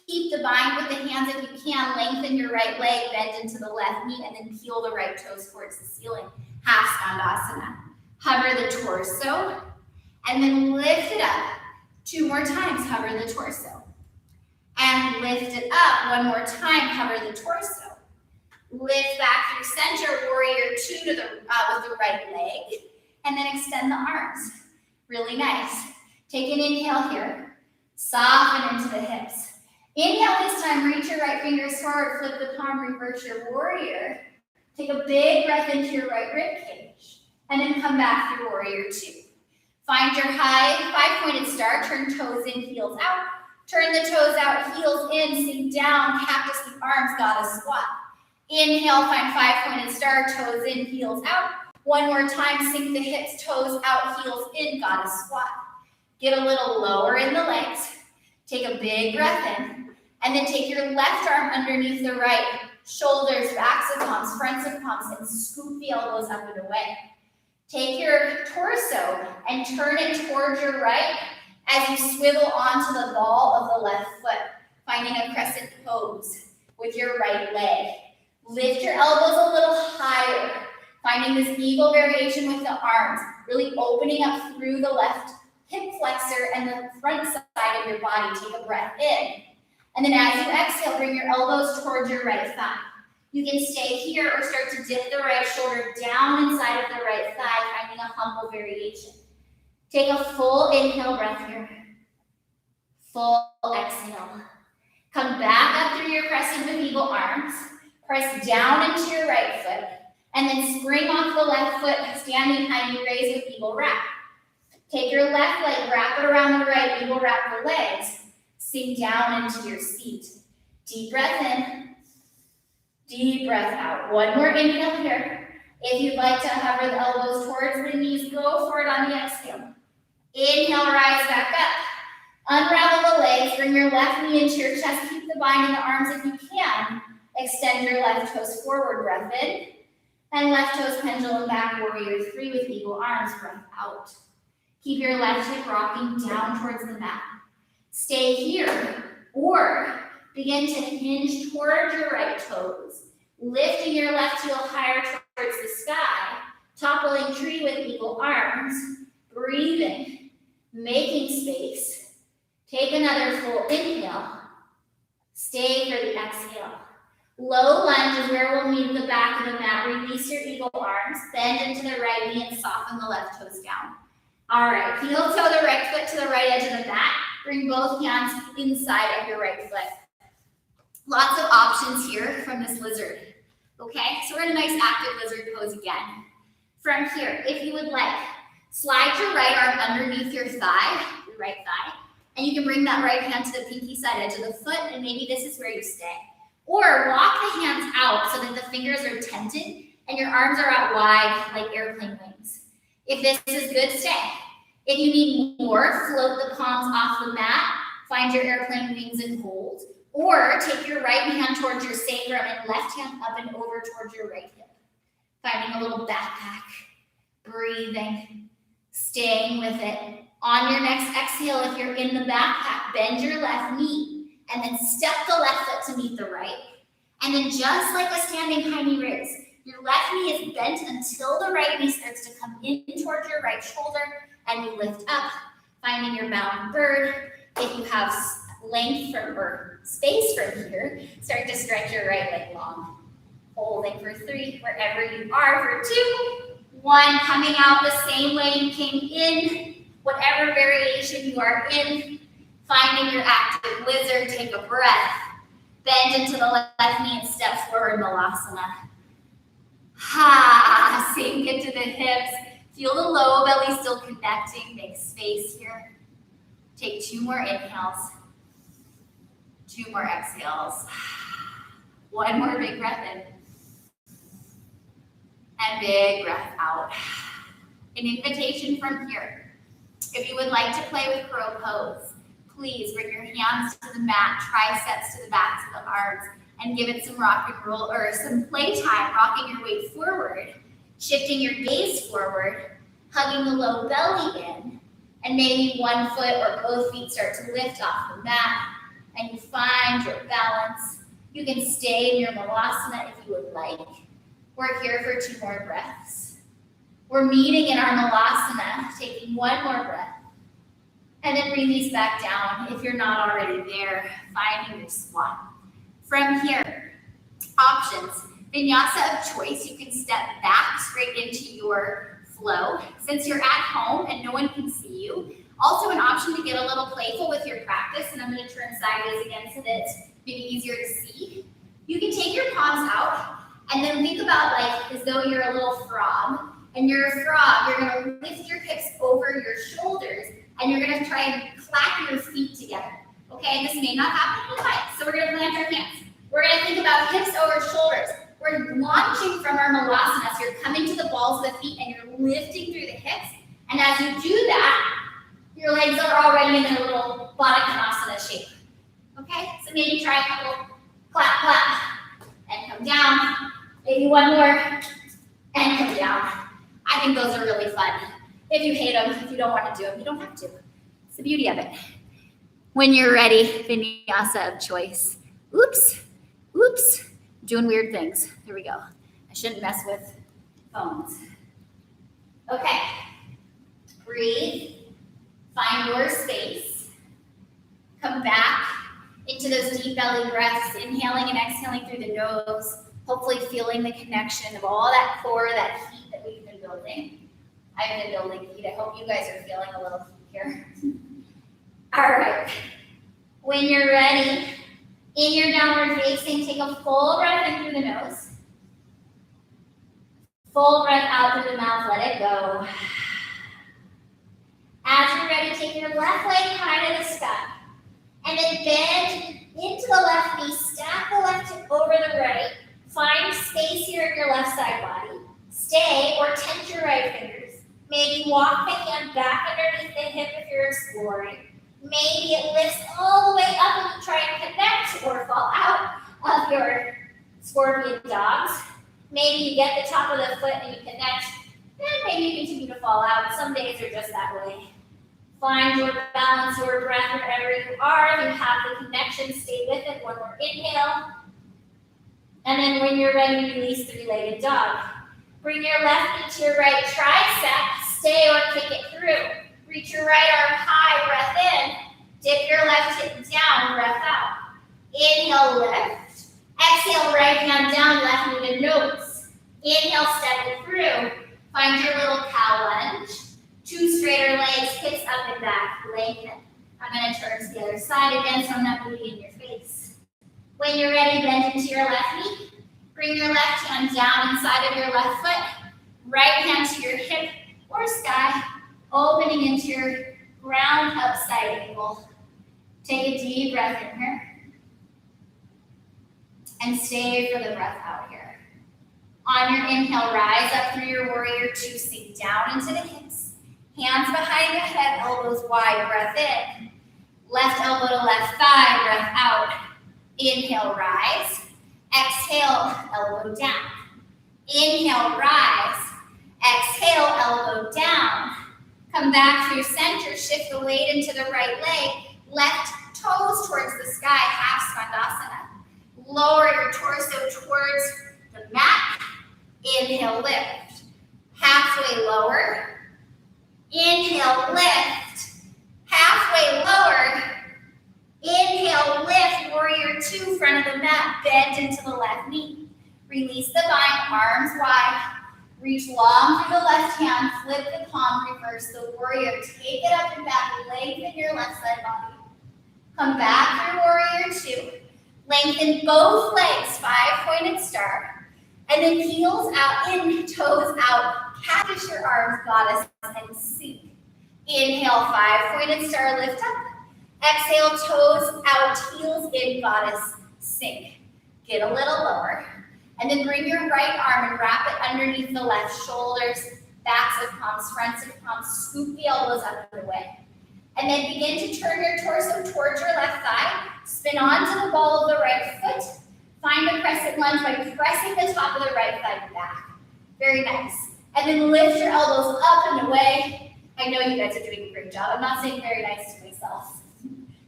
Keep the bind with the hands if you can. Lengthen your right leg, bend into the left knee, and then peel the right toes towards the ceiling. Half skandasana. Hover the torso, and then lift it up. 2 more times, hover the torso. And lift it up. 1 more time, hover the torso. Lift back through center, warrior 2 to the with the right leg. And then extend the arms. Really nice. Take an inhale here. Soften into the hips. Inhale this time, reach your right fingers forward, flip the palm, reverse your warrior. Take a big breath into your right rib cage. And then come back through warrior 2. Find your high 5-pointed star, turn toes in, heels out. Turn the toes out, heels in, sink down, cactus the arms, goddess squat. Inhale, find 5-pointed star, toes in, heels out. 1 more time, sink the hips, toes out, heels in, goddess squat. Get a little lower in the legs. Take a big breath in. And then take your left arm underneath the right. Shoulders, backs of palms, fronts of palms, and scoop the elbows up and away. Take your torso and turn it towards your right as you swivel onto the ball of the left foot, finding a crescent pose with your right leg. Lift your elbows a little higher, finding this eagle variation with the arms, really opening up through the left hip flexor and the front side of your body. Take a breath in. And then as you exhale, bring your elbows towards your right thigh. You can stay here or start to dip the right shoulder down inside of the right thigh, finding a humble variation. Take a full inhale breath here. Full exhale. Come back up through your crescent with eagle arms. Press down into your right foot. And then spring off the left foot, standing high knee raise with eagle wrap. Take your left leg, wrap it around the right, eagle wrap the legs. Sink down into your seat. Deep breath in. Deep breath out. One more inhale here. If you'd like to hover the elbows towards the knees, go for it on the exhale. Inhale, rise back up. Unravel the legs, bring your left knee into your chest, keep the bind in the arms if you can. Extend your left toes forward, breath in. And left toes pendulum back, warrior 3 with eagle arms, breath out. Keep your left hip rocking down towards the mat. Stay here, or begin to hinge towards your right toes. Lifting your left heel higher towards the sky. Toppling tree with eagle arms. Breathing, making space. Take another full inhale. Stay for the exhale. Low lunge is where we'll meet the back of the mat. Release your eagle arms. Bend into the right knee and soften the left toes down. All right, heel toe the right foot to the right edge of the mat. Bring both hands inside of your right foot. Lots of options here from this lizard. Okay, so we're in a nice active lizard pose again. From here, if you would like, slide your right arm underneath your thigh, your right thigh, and you can bring that right hand to the pinky side edge of the foot, and maybe this is where you stay. Or walk the hands out so that the fingers are tented and your arms are out wide like airplane wings. If this is good, stay. If you need more, float the palms off the mat, find your airplane wings and hold. Or take your right hand towards your sacrum and left hand up and over towards your right hip. Finding a little backpack, breathing, staying with it. On your next exhale, if you're in the backpack, bend your left knee and then step the left foot to meet the right. And then just like a standing high knee raise, your left knee is bent until the right knee starts to come in towards your right shoulder and you lift up, finding your bound bird. If you have length or space from here, start to stretch your right leg long. Holding for 3, wherever you are for 2, 1, coming out the same way you came in, whatever variation you are in, finding your active lizard, take a breath, bend into the left knee and step forward, Malasana. Sink into the hips, feel the low belly still connecting, make space here. Take 2 more inhales, 2 more exhales. 1 more big breath in. And big breath out. An invitation from here. If you would like to play with crow pose, please bring your hands to the mat, triceps to the backs of the arms, and give it some rock and roll or some playtime, rocking your weight forward, shifting your gaze forward, hugging the low belly in, and maybe 1 foot or both feet start to lift off the mat, and you find your balance. You can stay in your Malasana if you would like. We're here for 2 more breaths. We're meeting in our Malasana, taking 1 more breath. And then release back down if you're not already there, finding your squat. From here, options. Vinyasa of choice, you can step back straight into your flow. Since you're at home and no one can see you, also an option to get a little playful with your practice, and I'm going to turn sideways again so that it's maybe easier to see. You can take your palms out and then think about like as though you're a little frog. And you're a frog, you're going to lift your hips over your shoulders and you're going to try and clap your feet together. Okay, this may not happen all the time, so we're going to plant our hands. We're going to think about hips over shoulders. We're launching from our Malasana, so you're coming to the balls of the feet and you're lifting through the hips. And as you do that, your legs are already in their little Baddha Konasana shape. Okay, so maybe try a couple clap, clap, and come down. Maybe 1 more, and come down. I think those are really fun. If you hate them, if you don't want to do them, you don't have to. It's the beauty of it. When you're ready, vinyasa of choice. Oops, oops, doing weird things. Here we go. I shouldn't mess with phones. Okay, breathe, find your space, come back into those deep belly breaths, inhaling and exhaling through the nose, hopefully feeling the connection of all that core, that heat that we've been building. I've been building heat. I hope you guys are feeling a little heat here. All right. When you're ready, in your downward facing, take a full breath in through the nose. Full breath out through the mouth, let it go. As you're ready, take your left leg high to the sky. And then bend into the left knee, stack the left hip over the right. Find space here in your left side body. Stay or tent your right fingers. Maybe walk the hand back underneath the hip if you're exploring. Maybe it lifts all the way up and you try and connect or fall out of your scorpion dogs. Maybe you get the top of the foot and you connect. Then maybe you continue to fall out. Some days are just that way. Find your balance, your breath wherever you are. If you have the connection, stay with it. One more inhale. And then when you're ready, release three-legged dog. Bring your left knee to your right tricep. Stay or kick it through. Reach your right arm high, breath in. Dip your left hip down, breath out. Inhale, lift. Exhale, right hand down, left knee to nose. Inhale, step it through. Find your little cow lunge. Two straighter legs, hips up and back, lengthen. I'm going to turn to the other side again so I'm not moving in your face. When you're ready, bend into your left knee. Bring your left hand down inside of your left foot. Right hand to your hip or sky, opening into your ground upside angle. Take a deep breath in here. And stay for the breath out here. On your inhale, rise up through your warrior two, sink down into the hips. Hands behind the head, elbows wide, breath in. Left elbow to left thigh, breath out. Inhale, rise. Exhale, elbow down. Inhale, rise. Exhale, elbow down. Come back through center, shift the weight into the right leg. Left toes towards the sky, half skandasana. Lower your torso towards the mat. Inhale, lift. Halfway lower. Inhale, lift. Halfway lower. Inhale, lift. Warrior two, front of the mat. Bend into the left knee. Release the bind, arms wide. Reach long through the left hand. Flip the palm, reverse the warrior. Take it up and back. Lengthen your left side body. Come back through warrior two. Lengthen both legs, 5-pointed star. And then heels out, in, toes out. Catch your arms, goddess, and sink. Inhale, 5-pointed star, lift up. Exhale, toes out, heels in, goddess, sink. Get a little lower. And then bring your right arm and wrap it underneath the left shoulders, backs of palms, fronts of palms. Scoop the elbows up and away. And then begin to turn your torso towards your left thigh. Spin onto the ball of the right foot. Find a crescent lunge by pressing the top of the right thigh back. Very nice. And then lift your elbows up and away. I know you guys are doing a great job. I'm not saying very nice to myself.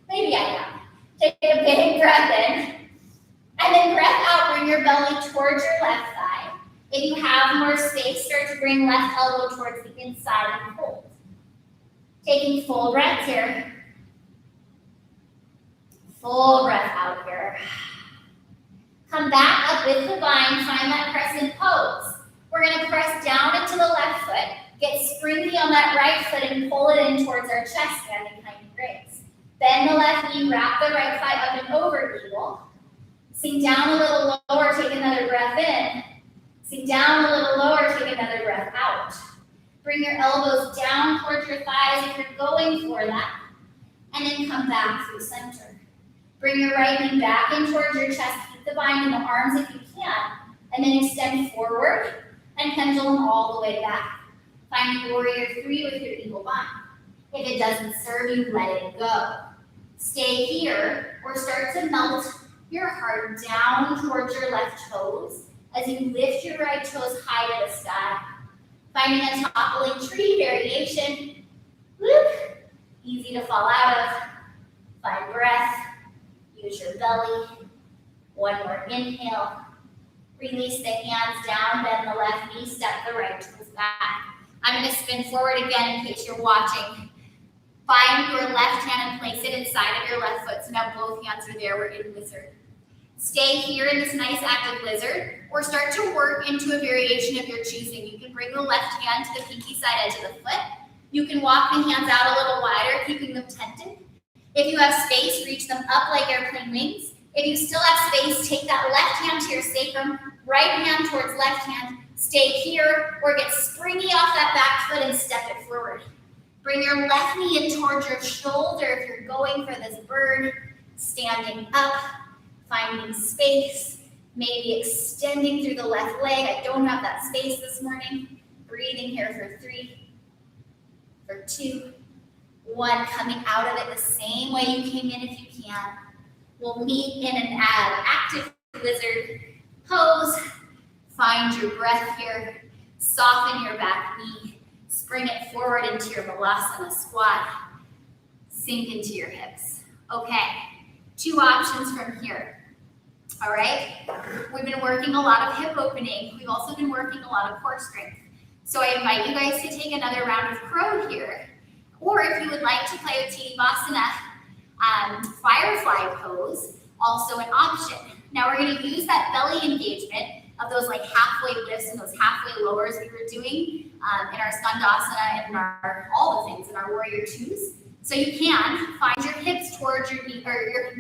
Maybe I am. Take a big breath in. And then breath out, bring your belly towards your left thigh. If you have more space, start to bring left elbow towards the inside and hold. Taking full breath here. Full breath out here. Come back up with the bind, find that crescent pose. We're going to press down into the left foot, get springy on that right foot and pull it in towards our chest, standing behind the grace. Bend the left knee, wrap the right thigh up and over eagle. Sink down a little lower, take another breath in. Sink down a little lower, take another breath out. Bring your elbows down towards your thighs if you're going for that. And then come back through center. Bring your right knee back in towards your chest. Keep the bind in the arms if you can. And then extend forward and pendulum all the way back. Find warrior three with your eagle bind. If it doesn't serve you, let it go. Stay here or start to melt your heart down towards your left toes as you lift your right toes high to the sky. Finding a toppling tree variation. Whoop. Easy to fall out of. Find breath. Use your belly. One more inhale. Release the hands down, bend the left knee, step the right toes back. I'm going to spin forward again in case you're watching. Find your left hand and place it inside of your left foot. So now both hands are there, we're in lizard. Stay here in this nice active lizard, or start to work into a variation of your choosing. You can bring the left hand to the pinky side edge of the foot. You can walk the hands out a little wider, keeping them tented. If you have space, reach them up like airplane wings. If you still have space, take that left hand to your sacrum, right hand towards left hand. Stay here, or get springy off that back foot and step it forward. Bring your left knee in towards your shoulder if you're going for this bird. Standing up, finding space, maybe extending through the left leg. I don't have that space this morning. Breathing here for 3, for 2, 1. Coming out of it the same way you came in if you can. We'll meet in an active lizard pose. Find your breath here. Soften your back knee. Spring it forward into your Malasana squat. Sink into your hips. Okay, 2 options from here. All right, we've been working a lot of hip opening. We've also been working a lot of core strength. So I invite you guys to take another round of crow here. Or if you would like to play with Tadasana, firefly pose, also an option. Now we're going to use that belly engagement of those like halfway lifts and those halfway lowers we were doing in our Skandasana and in our all the things in our Warrior Twos. So you can find your hips towards your knee, or your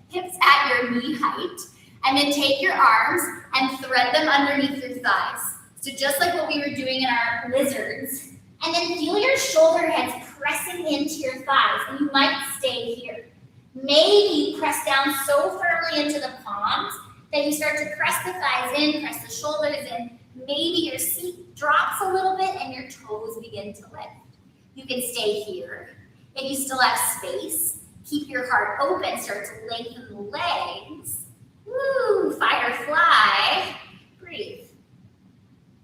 hips at your knee height, and then take your arms and thread them underneath your thighs. So just like what we were doing in our lizards, and then feel your shoulder heads pressing into your thighs, and you might stay here. Maybe press down so firmly into the palms that you start to press the thighs in, press the shoulders in. Maybe your seat drops a little bit and your toes begin to lift. You can stay here. If you still have space, keep your heart open, start to lengthen the legs. Woo, firefly. Breathe.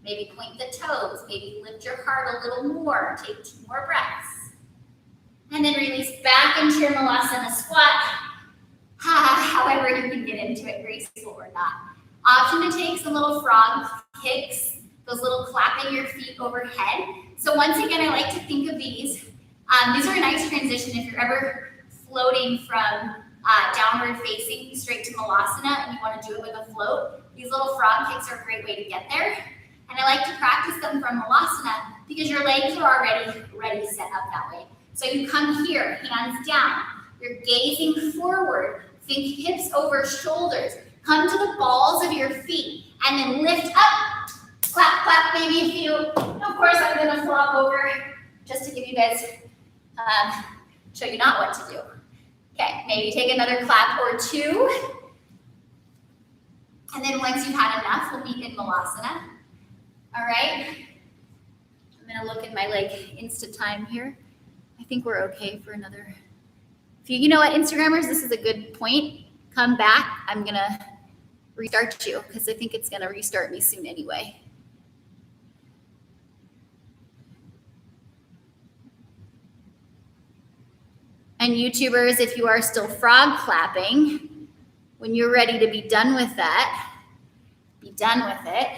Maybe point the toes, maybe lift your heart a little more. Take 2 more breaths. And then release back into your Malasana squat. However you can get into it, graceful or not. Option to take some little frog kicks, those little clapping your feet overhead. So once again, I like to think of these. These are a nice transition if you're ever floating from downward facing straight to Malasana and you want to do it with a float. These little frog kicks are a great way to get there. And I like to practice them from Malasana because your legs are already ready set up that way. So you come here, hands down. You're gazing forward. Think hips over shoulders. Come to the balls of your feet and then lift up. Clap, clap, maybe a few. Of course, I'm going to flop over just to give you guys, show you not what to do. Okay, maybe take another clap or 2. And then once you've had enough, we'll meet in Malasana. All right. I'm going to look at my Insta time here. I think we're okay for another few. You know what, Instagrammers, this is a good point. Come back. I'm going to restart you because I think it's going to restart me soon anyway. And YouTubers, if you are still frog clapping, when you're ready to be done with that, be done with it.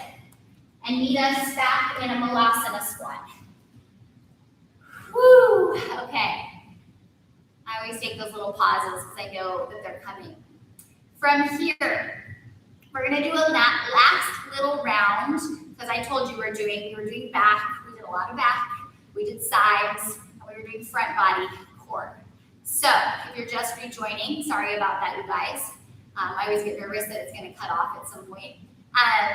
And meet us back in a Malasana squat. Woo, okay. I always take those little pauses because I know that they're coming. From here, we're gonna do a last little round because I told you we were doing back, we did a lot of back, we did sides, and we were doing front body, core. So if you're just rejoining, sorry about that, you guys. I always get nervous that it's gonna cut off at some point.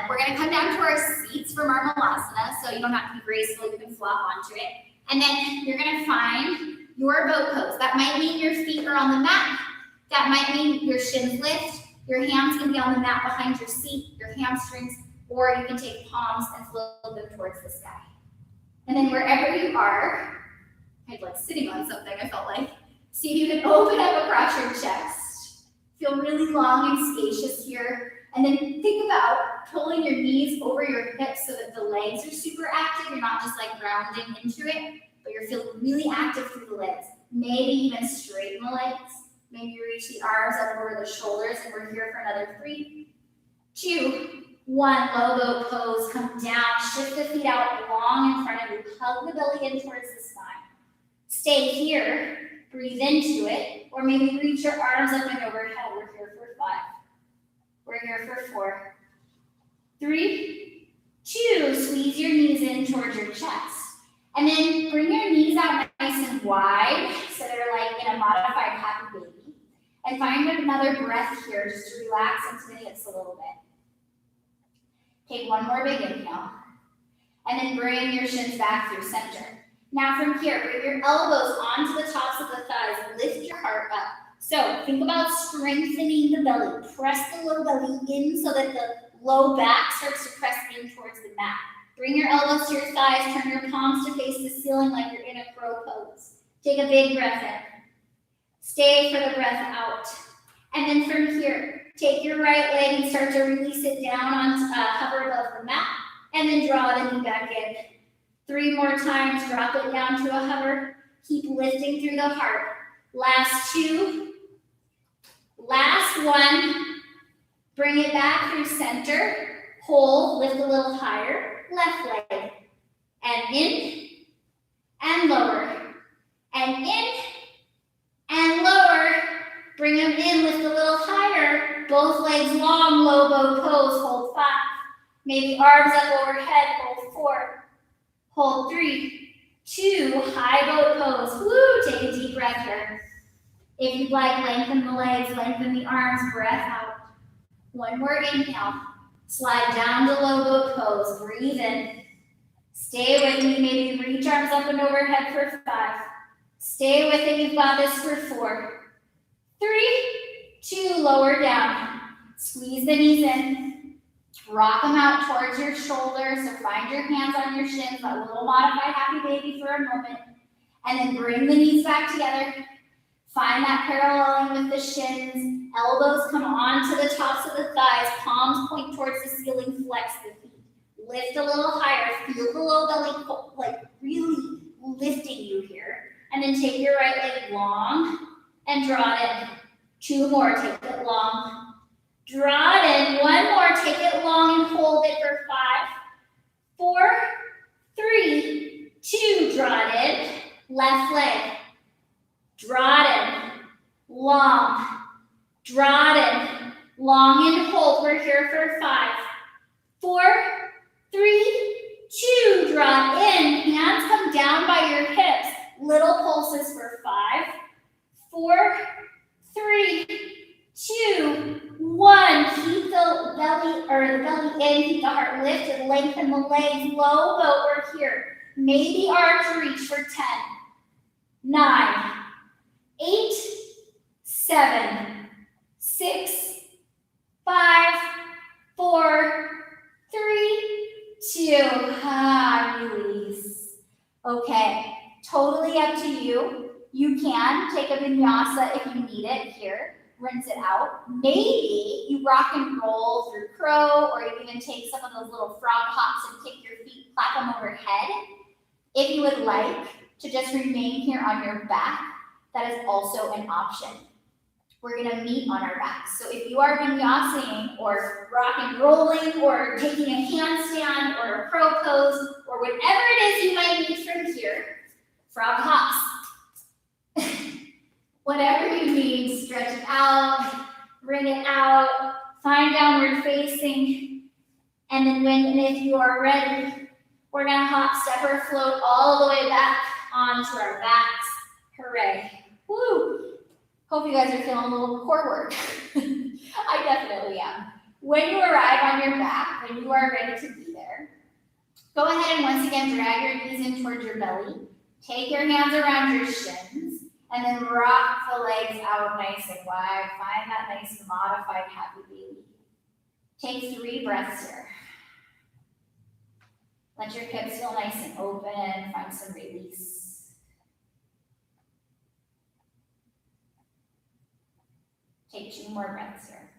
We're going to come down to our seats from our Malasana, so you don't have to be graceful, you can flop onto it. And then you're going to find your boat pose. That might mean your feet are on the mat. That might mean your shins lift. Your hands can be on the mat behind your seat, your hamstrings, or you can take palms and float them towards the sky. And then wherever you are, I'd like sitting on something, I felt like. See if you can open up across your chest. Feel really long and spacious here. And then think about pulling your knees over your hips so that the legs are super active. You're not just like rounding into it, but you're feeling really active through the legs. Maybe even straighten the legs. Maybe you reach the arms up over the shoulders, and we're here for another 3, 2, 1. Low boat pose. Come down. Shift the feet out long in front of you. Hug the belly in towards the spine. Stay here. Breathe into it, or maybe reach your arms up and overhead. We're here for 5. We're here for 4, 3, 2. Squeeze your knees in towards your chest. And then bring your knees out nice and wide, so they're like in a modified happy baby. And find another breath here, just to relax into the hips a little bit. Take one more big inhale. And then bring your shins back through center. Now from here, bring your elbows onto the tops of the thighs. Lift your heart up. So think about strengthening the belly. Press the low belly in so that the low back starts to press in towards the mat. Bring your elbows to your thighs. Turn your palms to face the ceiling like you're in a crow pose. Take a big breath in. Stay for the breath out. And then from here, take your right leg and start to release it down on hover above the mat. And then draw the knee back in. 3 more times, drop it down to a hover. Keep lifting through the heart. Last 2. Last 1. Bring it back through center. Hold, lift a little higher. Left leg. And in. And lower. And in. And lower. Bring them in, lift a little higher. Both legs long, low boat pose. Hold 5. Maybe arms up overhead. Hold 4. Hold 3, 2, high boat pose. Woo, take a deep breath here. If you'd like, lengthen the legs, lengthen the arms, breath out. 1 more inhale. Slide down to low boat pose. Breathe in. Stay with me. Maybe reach arms up and overhead for 5. Stay with it. You've got this for 4, 3, 2, lower down. Squeeze the knees in. Rock them out towards your shoulders. So find your hands on your shins, that little modified happy baby for a moment. And then bring the knees back together. Find that paralleling with the shins. Elbows come onto the tops of the thighs. Palms point towards the ceiling. Flex the feet. Lift a little higher. Feel the low belly like really lifting you here. And then take your right leg long and draw it in. 2 more. Take it long. Draw it in. 1 more. Take it long and hold it for 5, 4, 3, 2. Draw it in. Left leg. Draw it in. Long. Draw it in. Long and hold. We're here for 5, 4, 3, 2. Draw it in. Hands come down by your hips. Little pulses for 5, 4, 3, 2, 1. Keep the belly in. Keep the heart lifted. Lengthen the legs. Low boat. We're here. Maybe arms reach for 10, 9, 8, 7, 6, 5, 4, 3, 2. Release. Okay. Totally up to you. You can take a vinyasa if you need it here. Rinse it out. Maybe you rock and roll through crow, or you even take some of those little frog hops and kick your feet, clap them overhead. If you would like to just remain here on your back, that is also an option. We're going to meet on our backs. So if you are vinyasing or rock and rolling or taking a handstand or a crow pose or whatever it is you might need from here, frog hops. Whatever you need, stretch it out, bring it out, find downward facing. And then if you are ready, we're gonna hop, step, or float all the way back onto our backs. Hooray. Woo! Hope you guys are feeling a little core work. I definitely am. When you arrive on your back, when you are ready to be there, go ahead and once again drag your knees in towards your belly. Take your hands around your shins, and then rock the legs out nice and wide. Find that nice modified happy baby. Take 3 breaths here. Let your hips feel nice and open. Find some release. Take 2 more breaths here.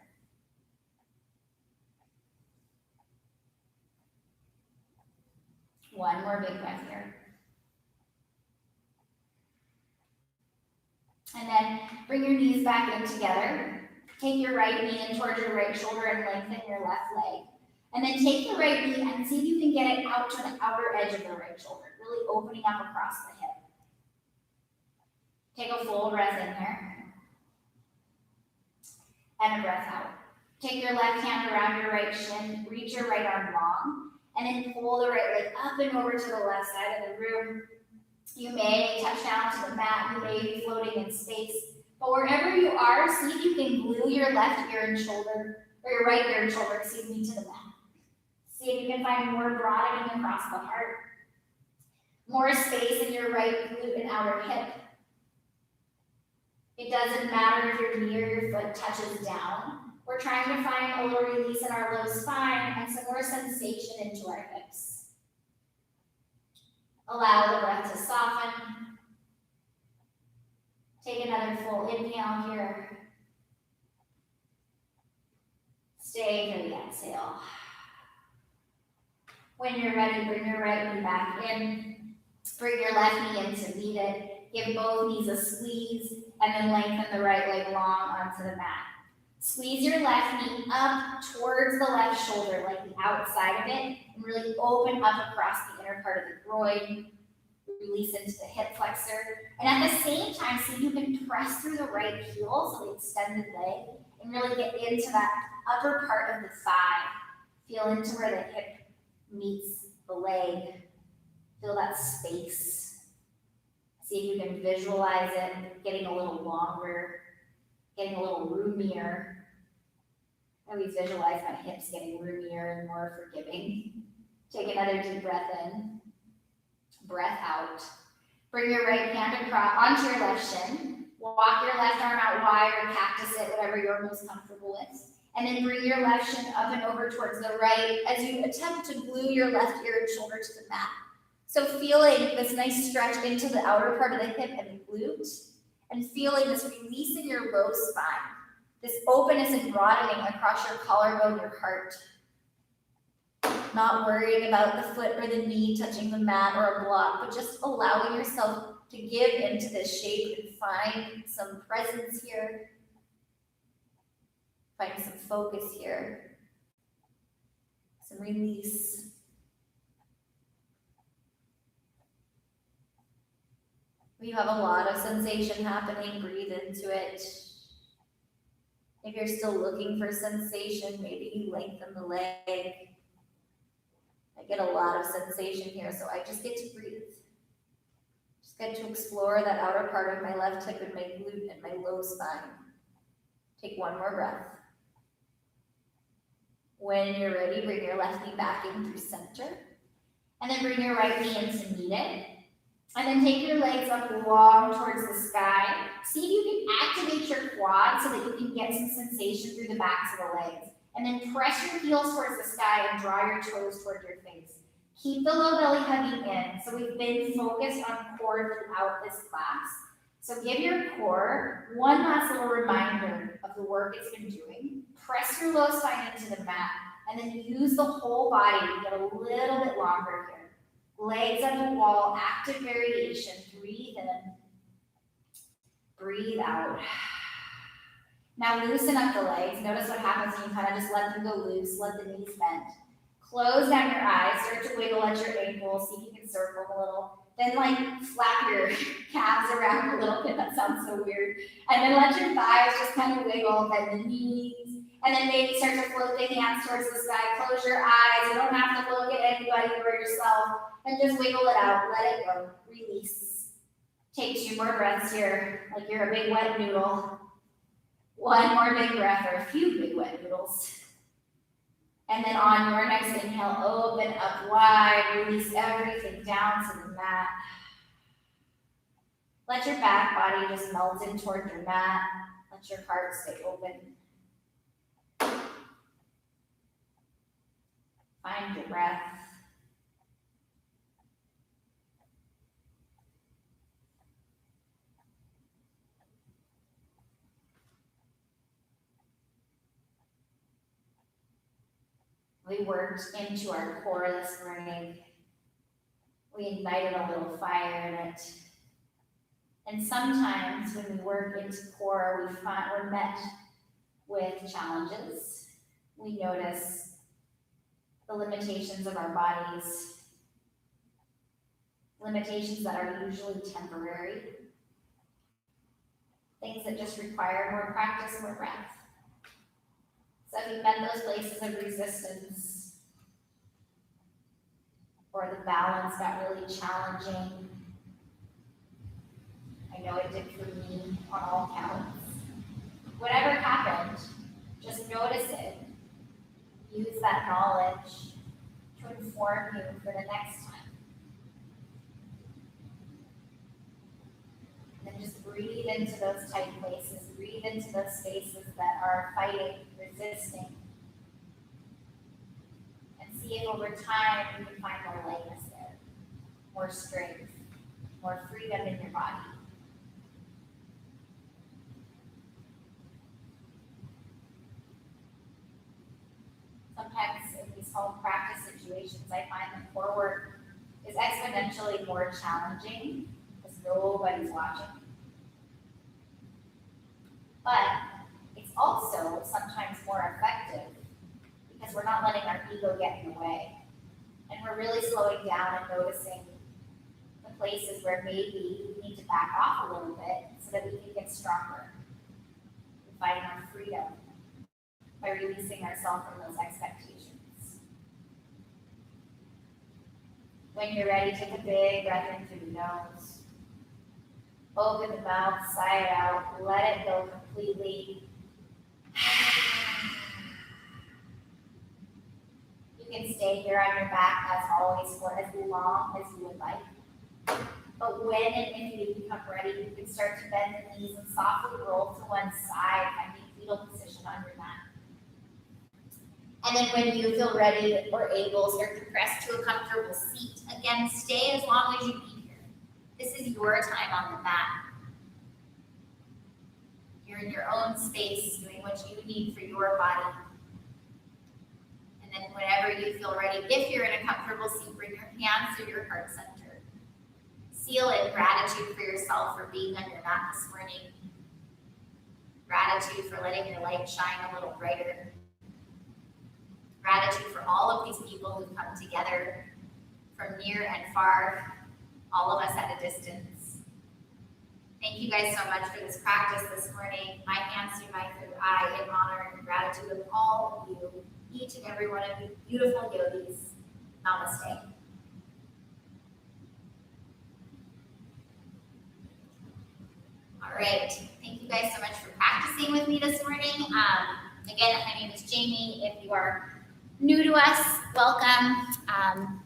One more big breath here. And then bring your knees back in together. Take your right knee in towards your right shoulder and lengthen your left leg. And then take the right knee and see if you can get it out to the outer edge of the right shoulder, really opening up across the hip. Take a full breath in here. And a breath out. Take your left hand around your right shin, reach your right arm long, and then pull the right leg up and over to the left side of the room. You may touch down to the mat, you may be floating in space, but wherever you are, see if you can glue your left ear and shoulder, or your right ear and shoulder, to the mat. See if you can find more broadening across the heart, more space in your right glute and outer hip. It doesn't matter if your knee or your foot touches down. We're trying to find a little release in our low spine and some more sensation into our hips. Allow the breath to soften. Take another full inhale here. Stay for the exhale. When you're ready, bring your right knee back in. Bring your left knee in to meet it. Give both knees a squeeze, and then lengthen the right leg long onto the mat. Squeeze your left knee up towards the left shoulder, like the outside of it, and really open up across the inner part of the groin. Release into the hip flexor. And at the same time, see if you can press through the right heel, so the extended leg, and really get into that upper part of the thigh. Feel into where the hip meets the leg. Feel that space. See if you can visualize it getting a little longer, getting a little roomier. I always visualize my hips getting roomier and more forgiving. Take another deep breath in. Breath out. Bring your right hand across onto your left shin. Walk your left arm out wide or cactus it, whatever you're most comfortable with. And then bring your left shin up and over towards the right as you attempt to glue your left ear and shoulder to the mat. So feeling this nice stretch into the outer part of the hip and glute, and feeling this release in your low spine, this openness and broadening across your collarbone, your heart. Not worrying about the foot or the knee touching the mat or a block, but just allowing yourself to give into this shape and find some presence here. Find some focus here. Some release. We have a lot of sensation happening. Breathe into it. If you're still looking for sensation, maybe you lengthen the leg. I get a lot of sensation here, so I just get to breathe. Just get to explore that outer part of my left hip and my glute and my low spine. Take one more breath. When you're ready, bring your left knee back in through center. And then bring your right knee in to meet it. And then take your legs up long towards the sky. See if you can activate your quads so that you can get some sensation through the backs of the legs. And then press your heels towards the sky and draw your toes toward your face. Keep the low belly hugging in. So we've been focused on core throughout this class. So give your core one last little reminder of the work it's been doing. Press your low spine into the mat, and then use the whole body to get a little bit longer here. Legs at the wall, active variation. Breathe in, breathe out. Now loosen up the legs. Notice what happens when you kind of just let them go loose, let the knees bend. Close down your eyes, start to wiggle at your ankles, see if you can circle a little. Then flap your calves around a little bit. That sounds so weird. And then let your thighs just kind of wiggle, bend the knees. And then maybe start to float the hands towards the sky. Close your eyes. You don't have to look at anybody or yourself. And just wiggle it out. Let it go. Release. Take 2 more breaths here, like you're a big wet noodle. 1 more big breath, or a few big wet noodles. And then on your next inhale, open up wide. Release everything down to the mat. Let your back body just melt in toward your mat. Let your heart stay open. Find your breath. We worked into our core this morning. We ignited a little fire in it. And sometimes when we work into core, we're met with challenges. We notice the limitations of our bodies, limitations that are usually temporary. things that just require more practice, more breath. So if you've been those places of resistance, or the balance got really challenging, I know it did for me on all counts. Whatever happened, just notice it. Use that knowledge to inform you for the next time. And then just breathe into those tight places. Breathe into those spaces that are fighting, resisting. And see if over time you can find more lightness there, more strength, more freedom in your body. Sometimes in these home practice situations, I find that core work is exponentially more challenging because nobody's watching. But it's also sometimes more effective because we're not letting our ego get in the way. And we're really slowing down and noticing the places where maybe we need to back off a little bit so that we can get stronger and find our freedom by releasing ourselves from those expectations. When you're ready, take a big breath in through the nose. Open the mouth, sigh it out, let it go completely. You can stay here on your back as always for as long as you would like. But when and if you become ready, you can start to bend the knees and softly roll to one side, finding fetal position on your mat. And then when you feel ready or able, start to press to a comfortable seat. Again, stay as long as you need here. This is your time on the mat. You're in your own space, doing what you need for your body. And then whenever you feel ready, if you're in a comfortable seat, bring your hands to your heart center. Seal in gratitude for yourself for being on your mat this morning. Gratitude for letting your light shine a little brighter. Gratitude for all of these people who've come together from near and far, all of us at a distance. Thank you guys so much for this practice this morning. My hands to my third eye in honor and gratitude of all of you, each and every one of you beautiful yogis. Namaste. All right, thank you guys so much for practicing with me this morning. Again, my name is Jamie. If you are new to us, welcome.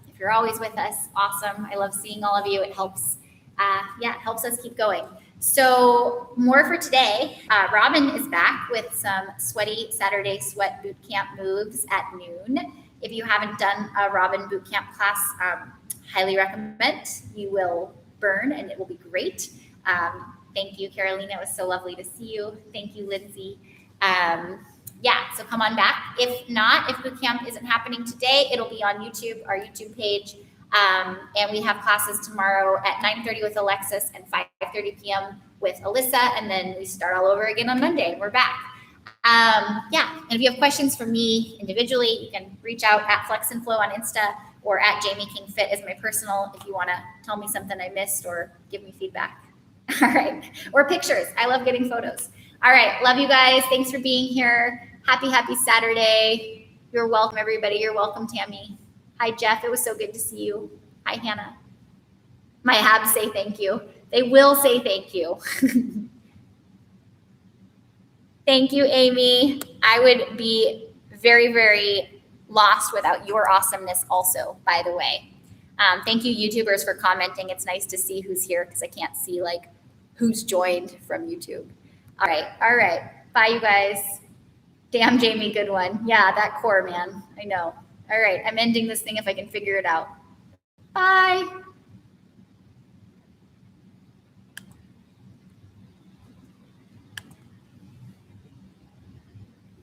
If you're always with us, awesome. I love seeing all of you. It helps, it helps us keep going. So more for today. Robin is back with some Sweaty Saturday Sweat Bootcamp moves at noon. If you haven't done a Robin Bootcamp class, highly recommend. You will burn and it will be great. Thank you, Carolina. It was so lovely to see you. Thank you, Lindsay. So come on back. If not, if bootcamp isn't happening today, it'll be on YouTube, our YouTube page. And we have classes tomorrow at 9:30 with Alexis and 5:30 p.m. with Alyssa. And then we start all over again on Monday. We're back. And if you have questions for me individually, you can reach out at Flex and Flow on Insta or at Jamie King Fit as my personal if you want to tell me something I missed or give me feedback. All right. Or pictures. I love getting photos. All right. Love you guys. Thanks for being here. Happy Saturday. You're welcome, everybody. You're welcome, Tammy. Hi, Jeff. It was so good to see you. Hi, Hannah. My abs say thank you. They will say thank you. Thank you, Amy. I would be very, very lost without your awesomeness also, by the way. Thank you, YouTubers, for commenting. It's nice to see who's here because I can't see who's joined from YouTube. All right. Bye, you guys. Damn, Jamie, good one. Yeah, that core, man. I know. All right, I'm ending this thing if I can figure it out. Bye.